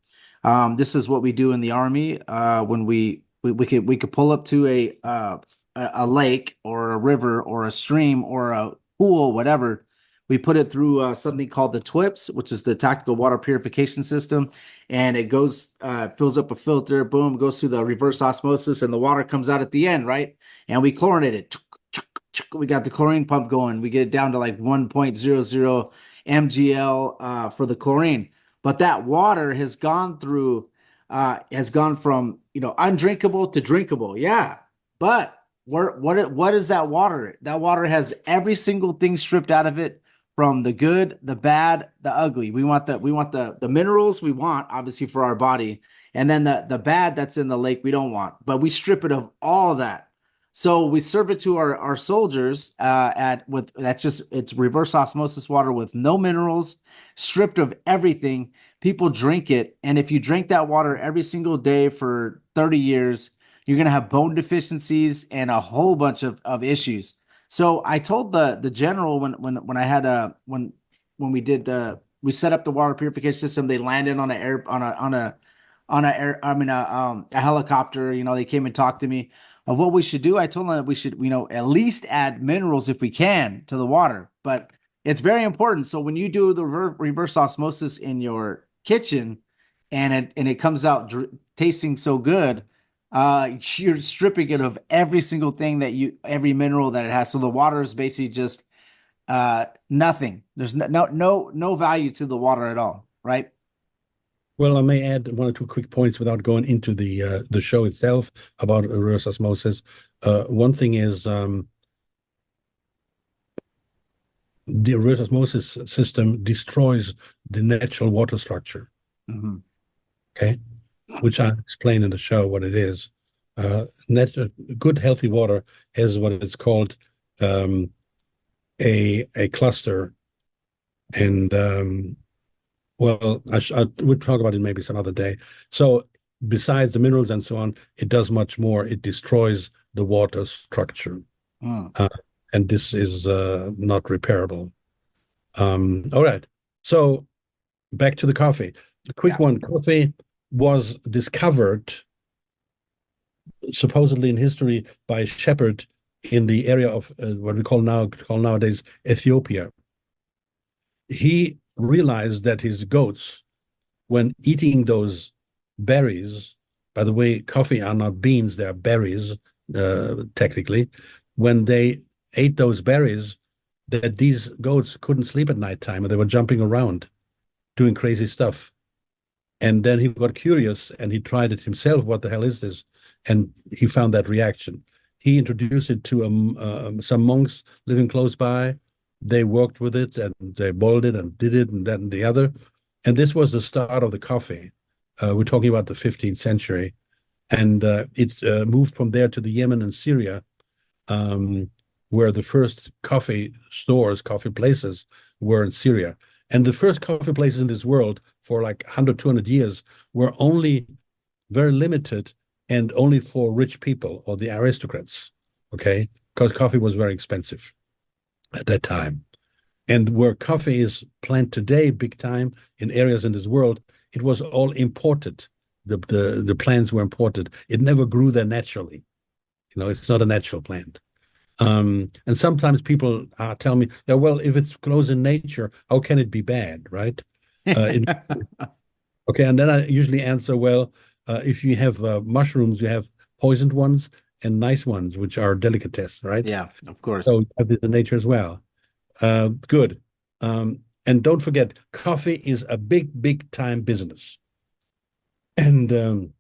This is what we do in the army. When we could pull up to a lake or a river or a stream or a pool, whatever. We put it through something called the TWIPS, which is the tactical water purification system, and it goes fills up a filter, boom, goes through the reverse osmosis, and the water comes out at the end, right? And we chlorinate it. We got the chlorine pump going. We get it down to like 1.00 mgl for the chlorine. But that water has gone from undrinkable to drinkable. Yeah, but what is that water? That water has every single thing stripped out of it, from the good, the bad, the ugly. We want the minerals we want, obviously, for our body, and then the bad that's in the lake we don't want. But we strip it of all that. So we serve it to our soldiers at with that's just it's reverse osmosis water with no minerals, stripped of everything. People drink it, and if you drink that water every single day for 30 years, you're gonna have bone deficiencies and a whole bunch of issues. So I told the general when I had when we set up the water purification system, they landed on a air on a air I mean a helicopter. They came and talked to me of what we should do. I told them that we should, at least add minerals if we can to the water. But it's very important. So when you do the reverse osmosis in your kitchen, and it comes out tasting so good, you're stripping it of every single thing every mineral that it has. So the water is basically just nothing. There's no value to the water at all, right? Well, I may add one or two quick points without going into the show itself about reverse osmosis. One thing is the reverse osmosis system destroys the natural water structure. Mm-hmm. Okay, which I explain in the show what it is. Good healthy water has what is called a cluster, and well, we'll talk about it maybe some other day. So besides the minerals and so on, it does much more. It destroys the water structure. Mm. And this is not repairable. All right. So back to the coffee. The quick Yeah. one. Coffee was discovered supposedly in history by a shepherd in the area of what we call nowadays Ethiopia. He realized that his goats, when eating those berries, by the way, coffee are not beans, they are berries, technically, when they ate those berries, that these goats couldn't sleep at nighttime and they were jumping around doing crazy stuff. And then he got curious and he tried it himself. What the hell is this? And he found that reaction. He introduced it to some monks living close by. They worked with it and they boiled it and did it and that and the other. And this was the start of the coffee. We're talking about the 15th century. And it moved from there to the Yemen and Syria, where the first coffee stores, coffee places were in Syria. And the first coffee places in this world for like 100, 200 years were only very limited and only for rich people or the aristocrats, okay? Because coffee was very expensive at that time. And where coffee is planted today, big time, in areas in this world, it was all imported. The plants were imported. It never grew there naturally. It's not a natural plant. And sometimes people tell me, yeah, well, if it's close in nature, how can it be bad, right? Okay, and then I usually answer, well, if you have mushrooms, you have poisoned ones and nice ones, which are delicatessen, right? Yeah, of course. So you have this in nature as well. Good. And don't forget, coffee is a big, big time business. And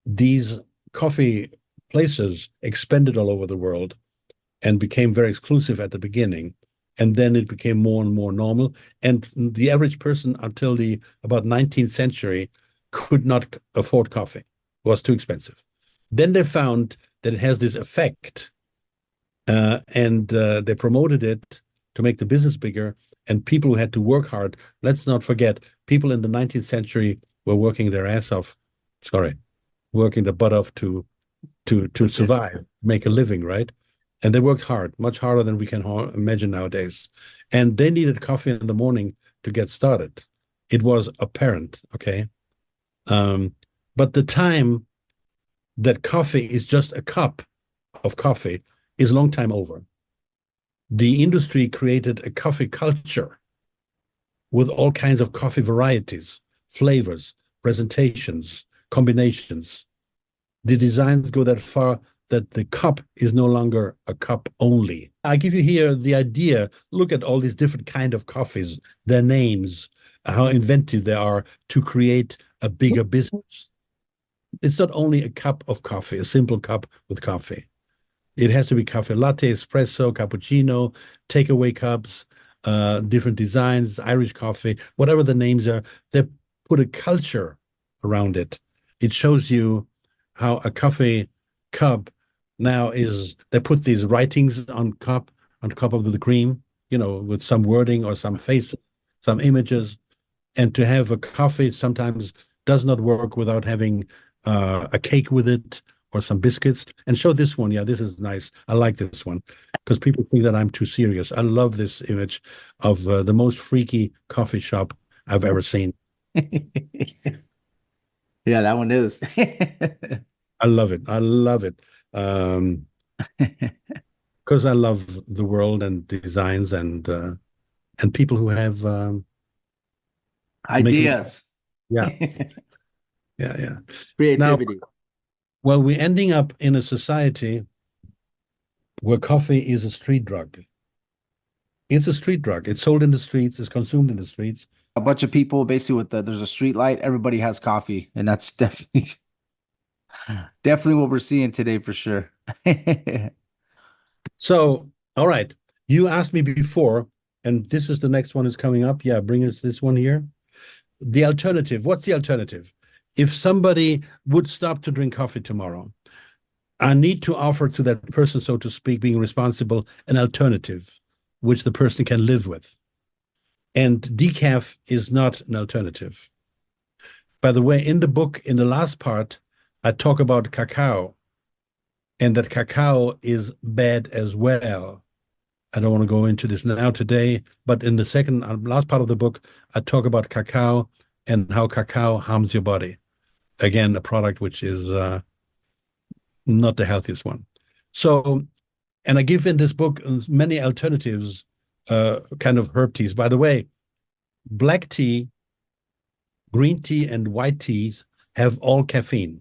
these coffee places expanded all over the world and became very exclusive at the beginning. And then it became more and more normal. And the average person until the about 19th century could not afford coffee. It was too expensive. Then they found that it has this effect, and they promoted it to make the business bigger. And people who had to work hard, let's not forget, people in the 19th century were working their ass off sorry, working the butt off to survive, make a living, right? And they worked hard, much harder than we can imagine nowadays. And they needed coffee in the morning to get started. It was apparent, okay? Um, but the time that coffee is just a cup of coffee is a long time over. The industry created a coffee culture with all kinds of coffee varieties, flavors, presentations, combinations. The designs go that far that the cup is no longer a cup only. I give you here the idea. Look at all these different kind of coffees, their names, how inventive they are to create a bigger business. It's not only a cup of coffee, a simple cup with coffee. It has to be cafe latte, espresso, cappuccino, takeaway cups, different designs, Irish coffee, whatever the names are. They put a culture around it. It shows you how a coffee cup now is. They put these writings on top of the cream, with some wording or some face, some images. And to have a coffee sometimes does not work without having a cake with it or some biscuits. And show this one. Yeah, this is nice. I like this one because people think that I'm too serious. I love this image of the most freaky coffee shop I've ever seen. Yeah, that one is. I love it. I love it. Because I love the world and designs and people who have making. Ideas. Yeah, yeah, yeah. Now, Creativity. well, we're ending up in a society where coffee is a street drug. It's a street drug. It's sold in the streets. It's consumed in the streets. A bunch of people basically there's a street light, everybody has coffee, and that's definitely what we're seeing today for sure. So, all right. You asked me before, and this is the next one is coming up. Yeah, bring us this one here. The alternative. What's the alternative? If somebody would stop to drink coffee tomorrow, I need to offer to that person, so to speak, being responsible, an alternative which the person can live with. And decaf is not an alternative. By the way, in the book, in the last part, I talk about cacao and that cacao is bad as well. I don't want to go into this now today, but in the second last part of the book, I talk about cacao and how cacao harms your body. Again, a product which is not the healthiest one. So, and I give in this book many alternatives, kind of herb teas. By the way, black tea, green tea, and white teas have all caffeine.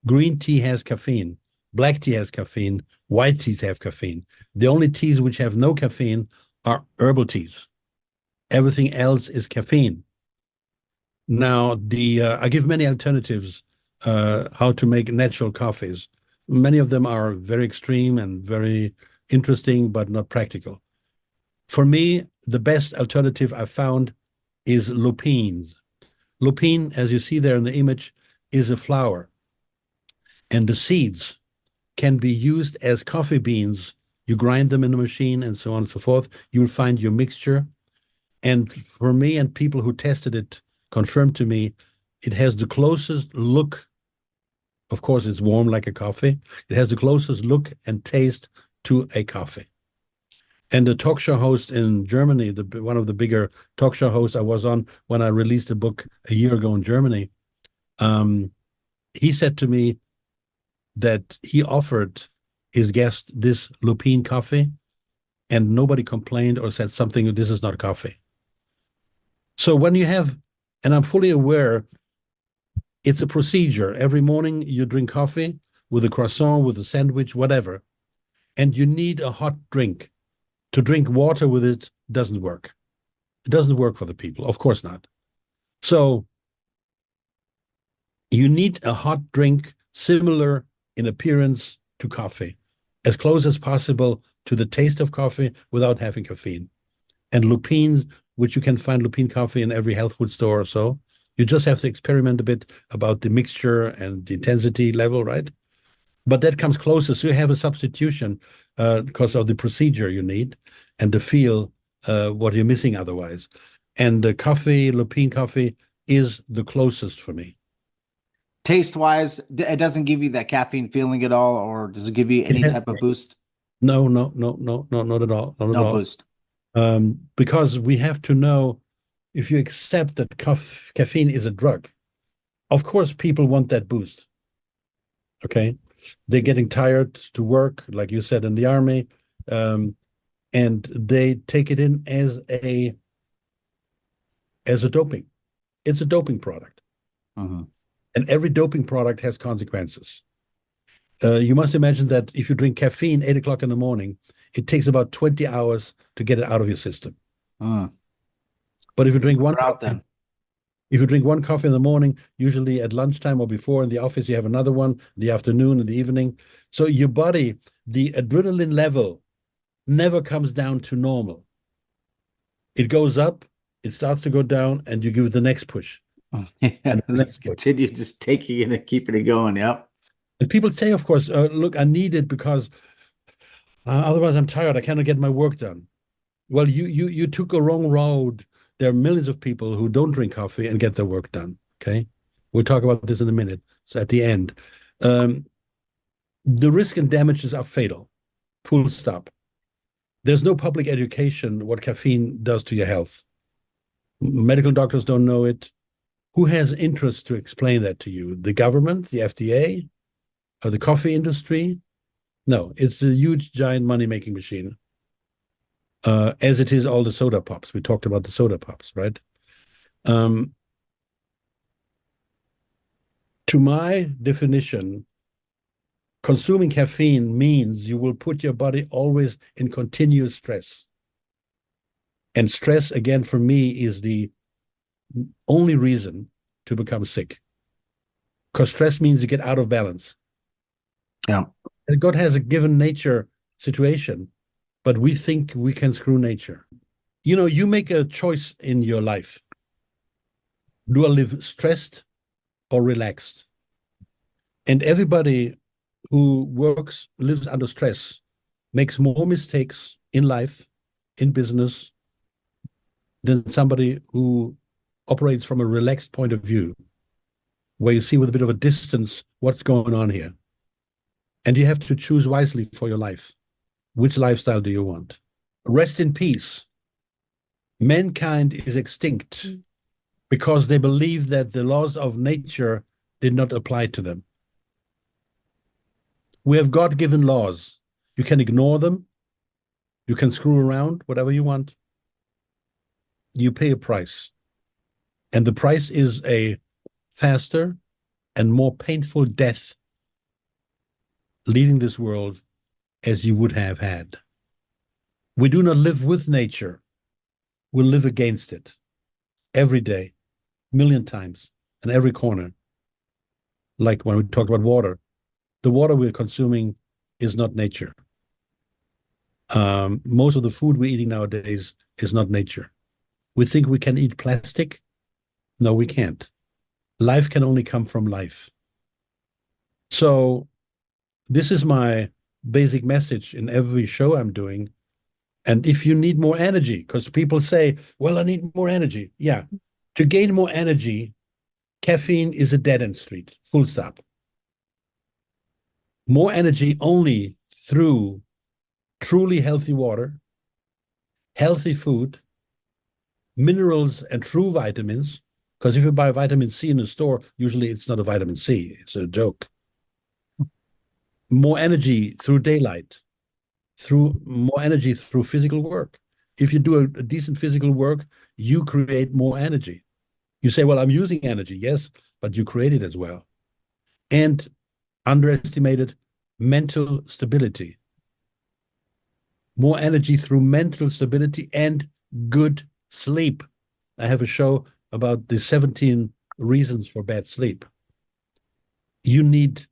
Green tea has caffeine. Black tea has caffeine. White teas have caffeine. The only teas which have no caffeine are herbal teas. Everything else is caffeine. Now, I give many alternatives how to make natural coffees. Many of them are very extreme and very interesting, but not practical. For me, the best alternative I found is lupines. Lupine, as you see there in the image, is a flower. And the seeds can be used as coffee beans. You grind them in a machine and so on and so forth. You'll find your mixture. And for me and people who tested it confirmed to me, it has the closest look. Of course, it's warm like a coffee. It has the closest look and taste to a coffee. And the talk show host in Germany, one of the bigger talk show hosts I was on when I released the book a year ago in Germany, he said to me that he offered his guest this lupine coffee, and nobody complained or said something, this is not coffee. So when you have, and I'm fully aware, it's a procedure. Every morning you drink coffee with a croissant, with a sandwich, whatever, and you need a hot drink. To drink water with it doesn't work. It doesn't work for the people. Of course not. So you need a hot drink similar in appearance to coffee, as close as possible to the taste of coffee without having caffeine. And lupines, which you can find lupine coffee in every health food store or so, you just have to experiment a bit about the mixture and the intensity level, right? But that comes closer. So you have a substitution because of the procedure you need and the feel, what you're missing otherwise. And the coffee, lupine coffee, is the closest for me. Taste wise, it doesn't give you that caffeine feeling at all, or does it give you any type of boost? No, no, no, no, no, not at all, not at No all. boost. Because we have to know, if you accept that caffeine is a drug, of course people want that boost. Okay, they're getting tired to work, like you said, in the army, and they take it in as a doping. It's a doping product, Hmm. and every doping product has consequences. You must imagine that if you drink caffeine 8 o'clock in the morning, it takes about 20 hours to get it out of your system. Mm. But if you It's a drink one route coffee, then. if you drink one coffee in the morning, usually at lunchtime or before in the office, you have another one in the afternoon, in the evening. So your body, the adrenaline level never comes down to normal. It goes up, it starts to go down, and you give it the next push Yeah, and the let's next push. continue just taking it and keeping it going. Yep. And people say, of course, look, I need it because otherwise I'm tired. I cannot get my work done. Well, you took a wrong road. There are millions of people who don't drink coffee and get their work done. Okay, we'll talk about this in a minute. So at the end, um, the risk and damages are fatal. Full stop. There's no public education what caffeine does to your health. Medical doctors don't know it. Who has interest to explain that to you? The government, the FDA, or the coffee industry? No, it's a huge, giant money-making machine. As it is all the soda pops. We talked about the soda pops, right? Um, to my definition, consuming caffeine means you will put your body always in continuous stress. And stress, again, for me, is the only reason to become sick. Because stress means you get out of balance. Yeah. And God has a given nature situation, but we think we can screw nature. You know, you make a choice in your life. Do I live stressed or relaxed? And everybody who lives under stress, makes more mistakes in life, in business, than somebody who operates from a relaxed point of view, where you see with a bit of a distance what's going on here. And you have to choose wisely for your life. Which lifestyle do you want? Rest in peace. Mankind is extinct because they believe that the laws of nature did not apply to them. We have God-given laws. You can ignore them. You can screw around, whatever you want. You pay a price. And the price is a faster and more painful death leaving this world as you would have had. We do not live with nature. We live against it every day, million times, in every corner. Like when we talk about water, the water we're consuming is not nature. Most of the food we're eating nowadays is not nature. We think we can eat plastic. No, we can't. Life can only come from life. So this is my basic message in every show I'm doing. And if you need more energy, because people say, well, I need more energy. Yeah. To gain more energy, caffeine is a dead end street, full stop. More energy only through truly healthy water, healthy food, minerals, and true vitamins. Because if you buy vitamin C in the store, usually it's not a vitamin C, it's a joke. More energy through daylight, through more energy through physical work. If you do a decent physical work, you create more energy. You say, well, I'm using energy. Yes, but you create it as well. And underestimated mental stability. More energy through mental stability and good sleep. I have a show about the 17 reasons for bad sleep. You need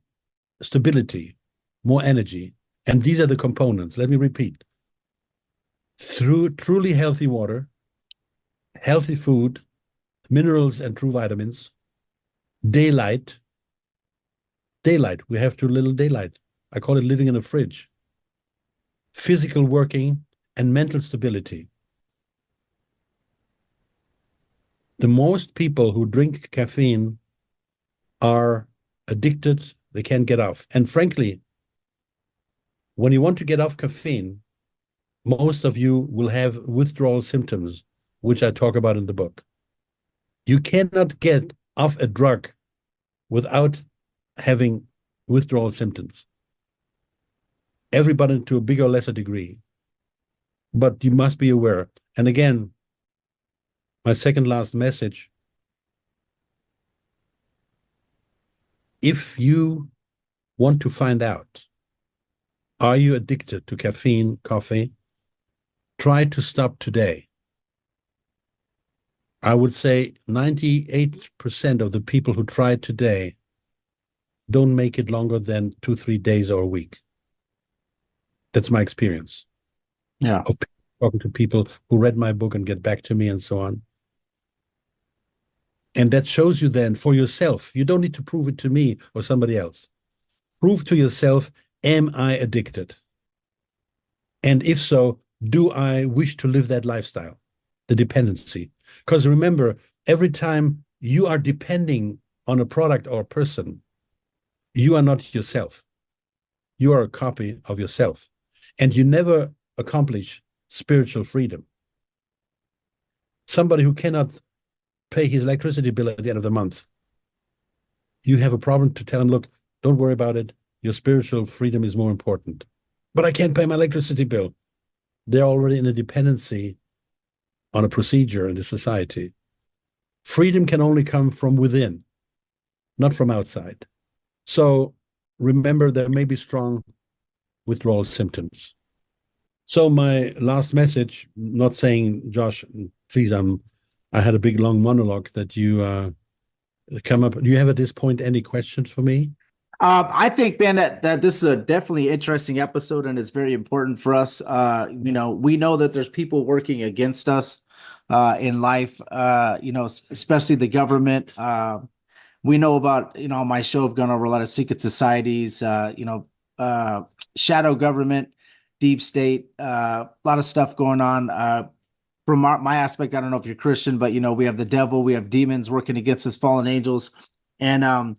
stability, more energy. And these are the components. Let me repeat. Through truly healthy water, healthy food, minerals and true vitamins, daylight. Daylight, we have too little daylight. I call it living in a fridge. Physical working and mental stability. The most people who drink caffeine are addicted, they can't get off. And frankly, when you want to get off caffeine, most of you will have withdrawal symptoms, which I talk about in the book. You cannot get off a drug without having withdrawal symptoms. Everybody to a bigger or lesser degree. But you must be aware. And again, my second last message, if you want to find out, are you addicted to caffeine, coffee? Try to stop today. I would say 98% of the people who try today don't make it longer than 2-3 days or a week. That's my experience. Yeah. Of talking to people who read my book and get back to me and so on. And that shows you then for yourself, you don't need to prove it to me or somebody else. Prove to yourself, am I addicted? And if so, do I wish to live that lifestyle, the dependency? Because remember, every time you are depending on a product or a person, you are not yourself. You are a copy of yourself. And you never accomplish spiritual freedom. Somebody who cannot pay his electricity bill at the end of the month, you have a problem to tell him, look, don't worry about it. Your spiritual freedom is more important. But I can't pay my electricity bill. They're already in a dependency on a procedure in the society. Freedom can only come from within, not from outside. So remember, there may be strong withdrawal symptoms. So my last message, not saying, Josh, please, I had a big long monologue that you come up. Do you have at this point any questions for me? I think, man, that this is a definitely interesting episode, and it's very important for us. We know that there's people working against us in life. Especially the government. We know about, on my show, I've gone over a lot of secret societies. Shadow government, deep state, a lot of stuff going on. From my aspect, I don't know if you're Christian, but we have the devil, we have demons working against us, fallen angels, and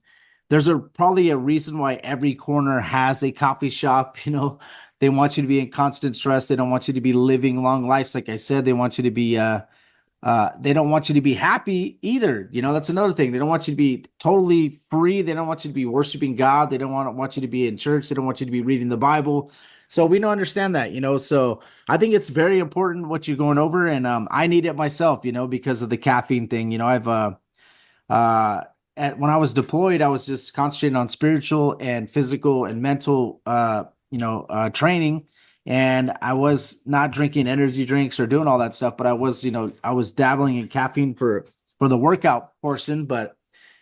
there's probably a reason why every corner has a coffee shop. They want you to be in constant stress. They don't want you to be living long lives. Like I said, they want you to be they don't want you to be happy either. That's another thing. They don't want you to be totally free. They don't want you to be worshiping God. They don't want you to be in church. They don't want you to be reading the Bible. So we don't understand that, so I think it's very important what you're going over. And I need it myself, because of the caffeine thing. I've uh when I was deployed, I was just concentrating on spiritual and physical and mental training. And I was not drinking energy drinks or doing all that stuff, but I was dabbling in caffeine for the workout portion. But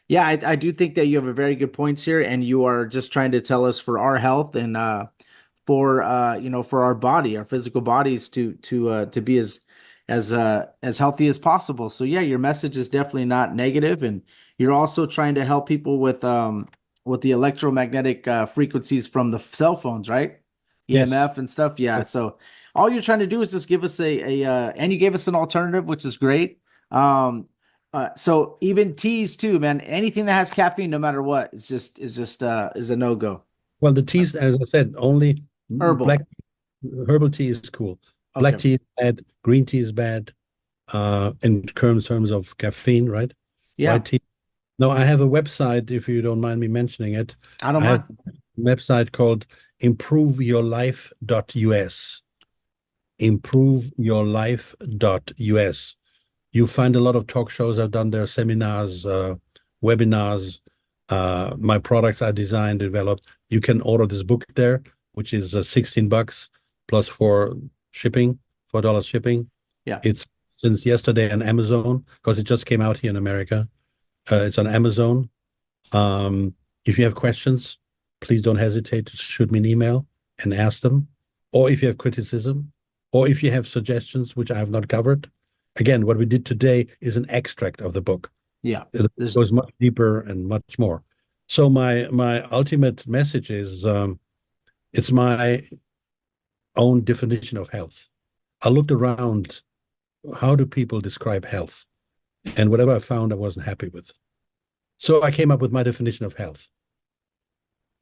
yeah, I do think that you have a very good points here, and you are just trying to tell us for our health and for our body, our physical bodies to be as healthy as possible. So yeah, your message is definitely not negative, and you're also trying to help people with the electromagnetic frequencies from the cell phones, right? Yes. EMF and stuff. Yeah. So all you're trying to do is just give us and you gave us an alternative, which is great. So even teas too, man. Anything that has caffeine, no matter what, is a no-go. Well, the teas, as I said, only Herbal. black herbal tea is cool. Black Okay. tea is bad. Green tea is bad. In terms of caffeine, right? Yeah. White tea. No, I have a website, if you don't mind me mentioning it. I don't I have mind. a website called improveyourlife.us. Improveyourlife.us. You find a lot of talk shows I've done there, seminars, webinars. My products are designed, developed. You can order this book there, which is $16 plus shipping, $4 shipping. Yeah. It's since yesterday on Amazon because it just came out here in America. It's on Amazon. If you have questions, please don't hesitate to shoot me an email and ask them. Or if you have criticism, or if you have suggestions which I have not covered. Again, what we did today is an extract of the book. Yeah. It goes much deeper and much more. So my ultimate message is it's my own definition of health. I looked around, how do people describe health? And whatever I found, I wasn't happy with. So I came up with my definition of health.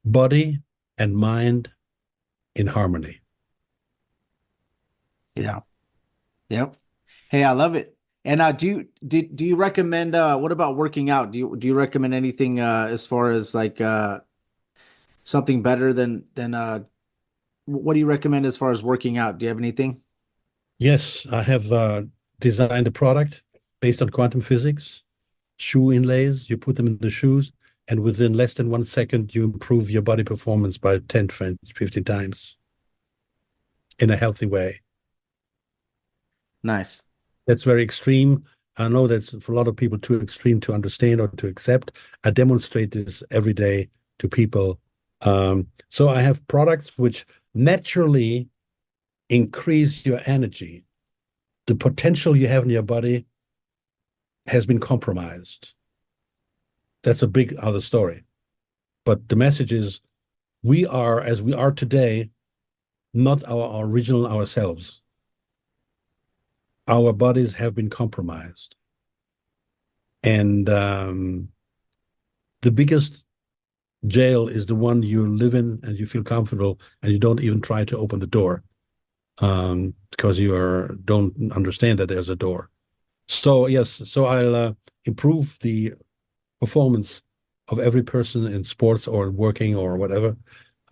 body and mind in harmony. Yeah. Yep. Hey, I love it. And do you recommend what about working out? Do you recommend anything as far as like something better than what do you recommend as far as working out? Do you have anything? Yes, I have designed a product based on quantum physics, shoe inlays. You put them in the shoes, and within less than 1 second, you improve your body performance by 10, 15 times in a healthy way. Nice. That's very extreme. I know that's for a lot of people too extreme to understand or to accept. I demonstrate this every day to people. So I have products which naturally increase your energy. The potential you have in your body has been compromised. That's a big other story. But the message is we are, as we are today, not our original ourselves. Our bodies have been compromised. And the biggest jail is the one you live in and you feel comfortable and you don't even try to open the door because you don't understand that there's a door. So yes, so I'll improve the performance of every person in sports or working or whatever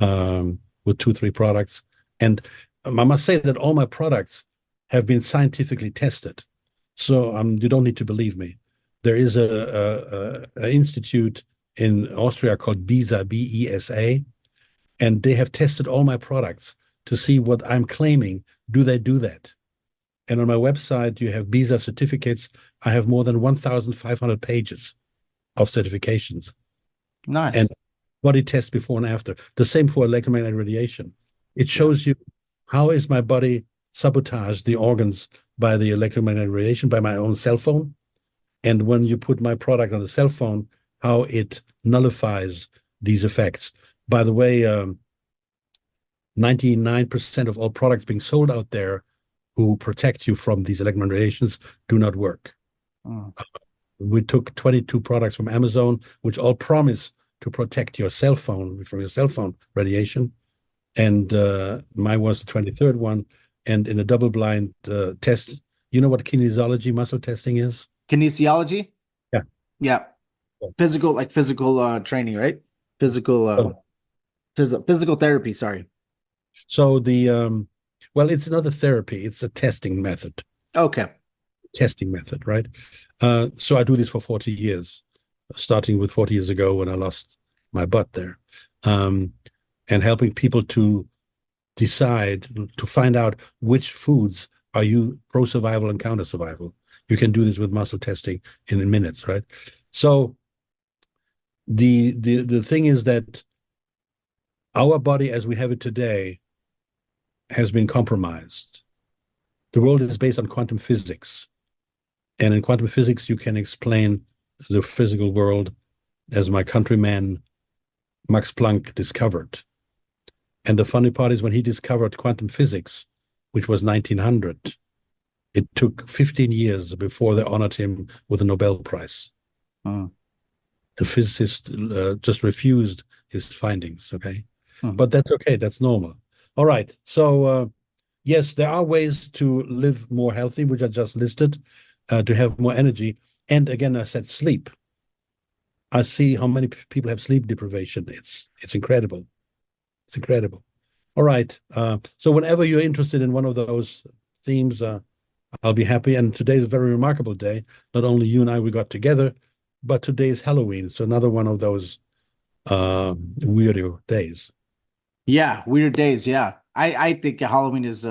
with 2, 3 products. And I must say that all my products have been scientifically tested. So you don't need to believe me. There is a institute in Austria called BESA, BESA, and they have tested all my products to see what I'm claiming. Do they do that? And on my website, you have BESA certificates. I have more than 1,500 pages of certifications and Nice. body tests before and after. The same for electromagnetic radiation. It Yeah. shows you how is my body sabotaged the organs by the electromagnetic radiation, by my own cell phone. And when you put my product on the cell phone, how it nullifies these effects. By the way, 99% of all products being sold out there who protect you from these electromagnetic radiations do not work. Mm. We took 22 products from Amazon, which all promise to protect your cell phone from your cell phone radiation. And mine was the 23rd one. And in a double-blind test, you know what kinesiology muscle testing is? Kinesiology? Yeah. Yeah. Physical training, right? Physical Oh. physical therapy, sorry. So well, it's another therapy. It's a Okay. testing method, right? So I do this for 40 years, starting with 40 years ago when I lost my butt there, and helping people to decide, to find out which foods are you pro-survival and counter-survival. You can do this with muscle testing in minutes, right? So the thing is that our body as we have it today has been compromised. The world is based on quantum physics. And in quantum physics, you can explain the physical world as my countryman Max Planck discovered. And the funny part is when he discovered quantum physics, which was 1900, it took 15 years before they honored him with a Nobel Prize. Mm. The physicist just refused his findings, okay? Mm. But that's okay, that's normal. All right, so yes, there are ways to live more healthy, which I just listed, to have more energy. And again, I said sleep. I see how many people have sleep deprivation. It's incredible. It's incredible. All right. So whenever you're interested in one of those themes, I'll be happy. And today is a very remarkable day. Not only you and I, we got together, but today is Halloween. So another one of those weirdo days. Yeah, weird days, yeah. I think Halloween is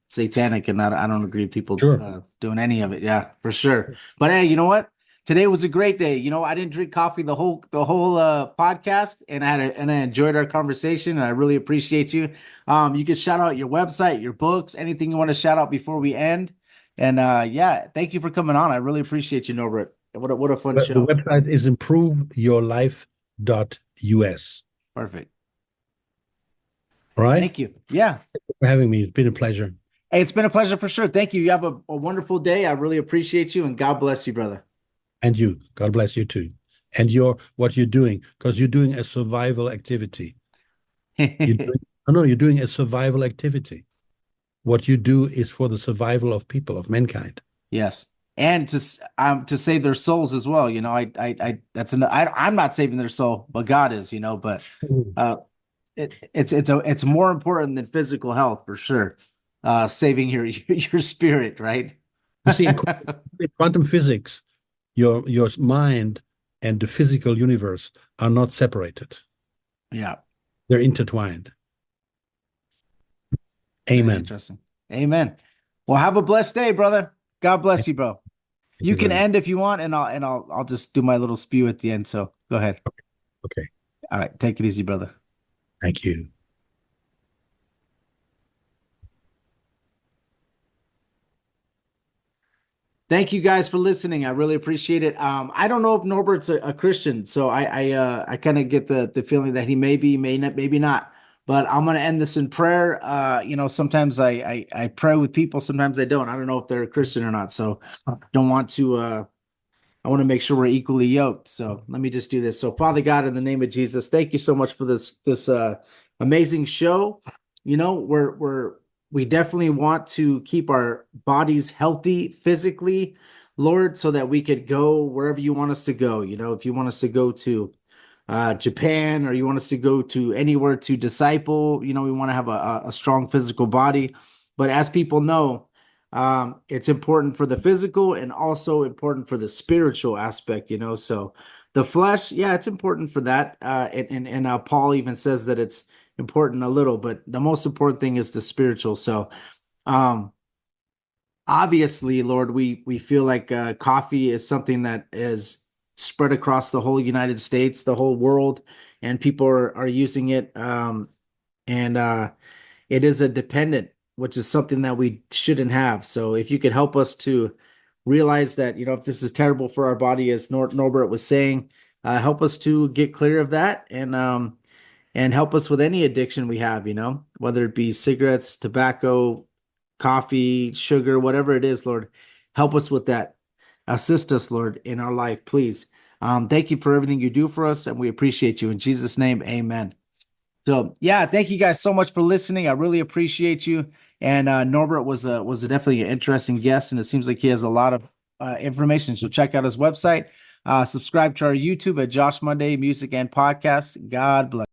satanic and I don't agree with people Sure. doing any of it. Yeah, for sure. But hey, you know what? Today was a great day. You know, I didn't drink coffee the whole podcast and I enjoyed our conversation and I really appreciate you. You can shout out your website, your books, anything you want to shout out before we end. And yeah, thank you for coming on. I really appreciate you, Norbert. What a fun But the show. website is improveyourlife.us. Perfect. All right. Thank you. Yeah. Thank you for having me. It's been a pleasure. Hey, it's been a pleasure for sure. Thank you. You have a wonderful day. I really appreciate you and God bless you, brother. And you. God bless you too. And what you're doing, because you're doing a survival activity. You're doing, oh, no, you're doing a survival activity. What you do is for the survival of people, of mankind. Yes. And to save their souls as well. I'm not saving their soul, but God is, but Mhm. uh it's more important than physical health for sure. Saving your spirit, right? You see, in quantum physics, your mind and the physical universe are not separated. Yeah, They're intertwined. very Amen. interesting. Amen. Well, have a blessed day, brother. God bless you, bro. Thank You you can very much. end if you want, and I'll just do my little spew at the end. So go ahead. Okay. All right, take it easy, brother. Thank you. Thank you guys for listening. I really appreciate it. I don't know if Norbert's a Christian, so I kind of get the feeling that he may be, may not, maybe not. But I'm gonna end this in prayer. Sometimes I pray with people, sometimes I don't. I don't know if they're a Christian or not, so don't want to. I want to make sure we're equally yoked. So let me just do this. So Father God, in the name of Jesus, thank you so much for this amazing show. We definitely want to keep our bodies healthy physically, Lord, so that we could go wherever you want us to go. If you want us to go to Japan, or you want us to go to anywhere to disciple, we want to have a strong physical body. But as people know, it's important for the physical and also important for the spiritual aspect, so the flesh, yeah, it's important for that. And Paul even says that it's important a little, but the most important thing is the spiritual. So um obviously, Lord, we feel like coffee is something that is spread across the whole United States, the whole world, and people are using it. And It is a dependent, which is something that we shouldn't have. So if you could help us to realize that, if this is terrible for our body, as Norbert was saying, help us to get clear of that, and help us with any addiction we have, whether it be cigarettes, tobacco, coffee, sugar, whatever it is, Lord, help us with that. Assist us, Lord, in our life, please. Thank you for everything you do for us, and we appreciate you. In Jesus' name, amen. So yeah, thank you guys so much for listening. I really appreciate you. And Norbert was definitely an interesting guest, and it seems like he has a lot of information. So check out his website. Subscribe to our YouTube at Josh Monday Music and Podcast. God bless.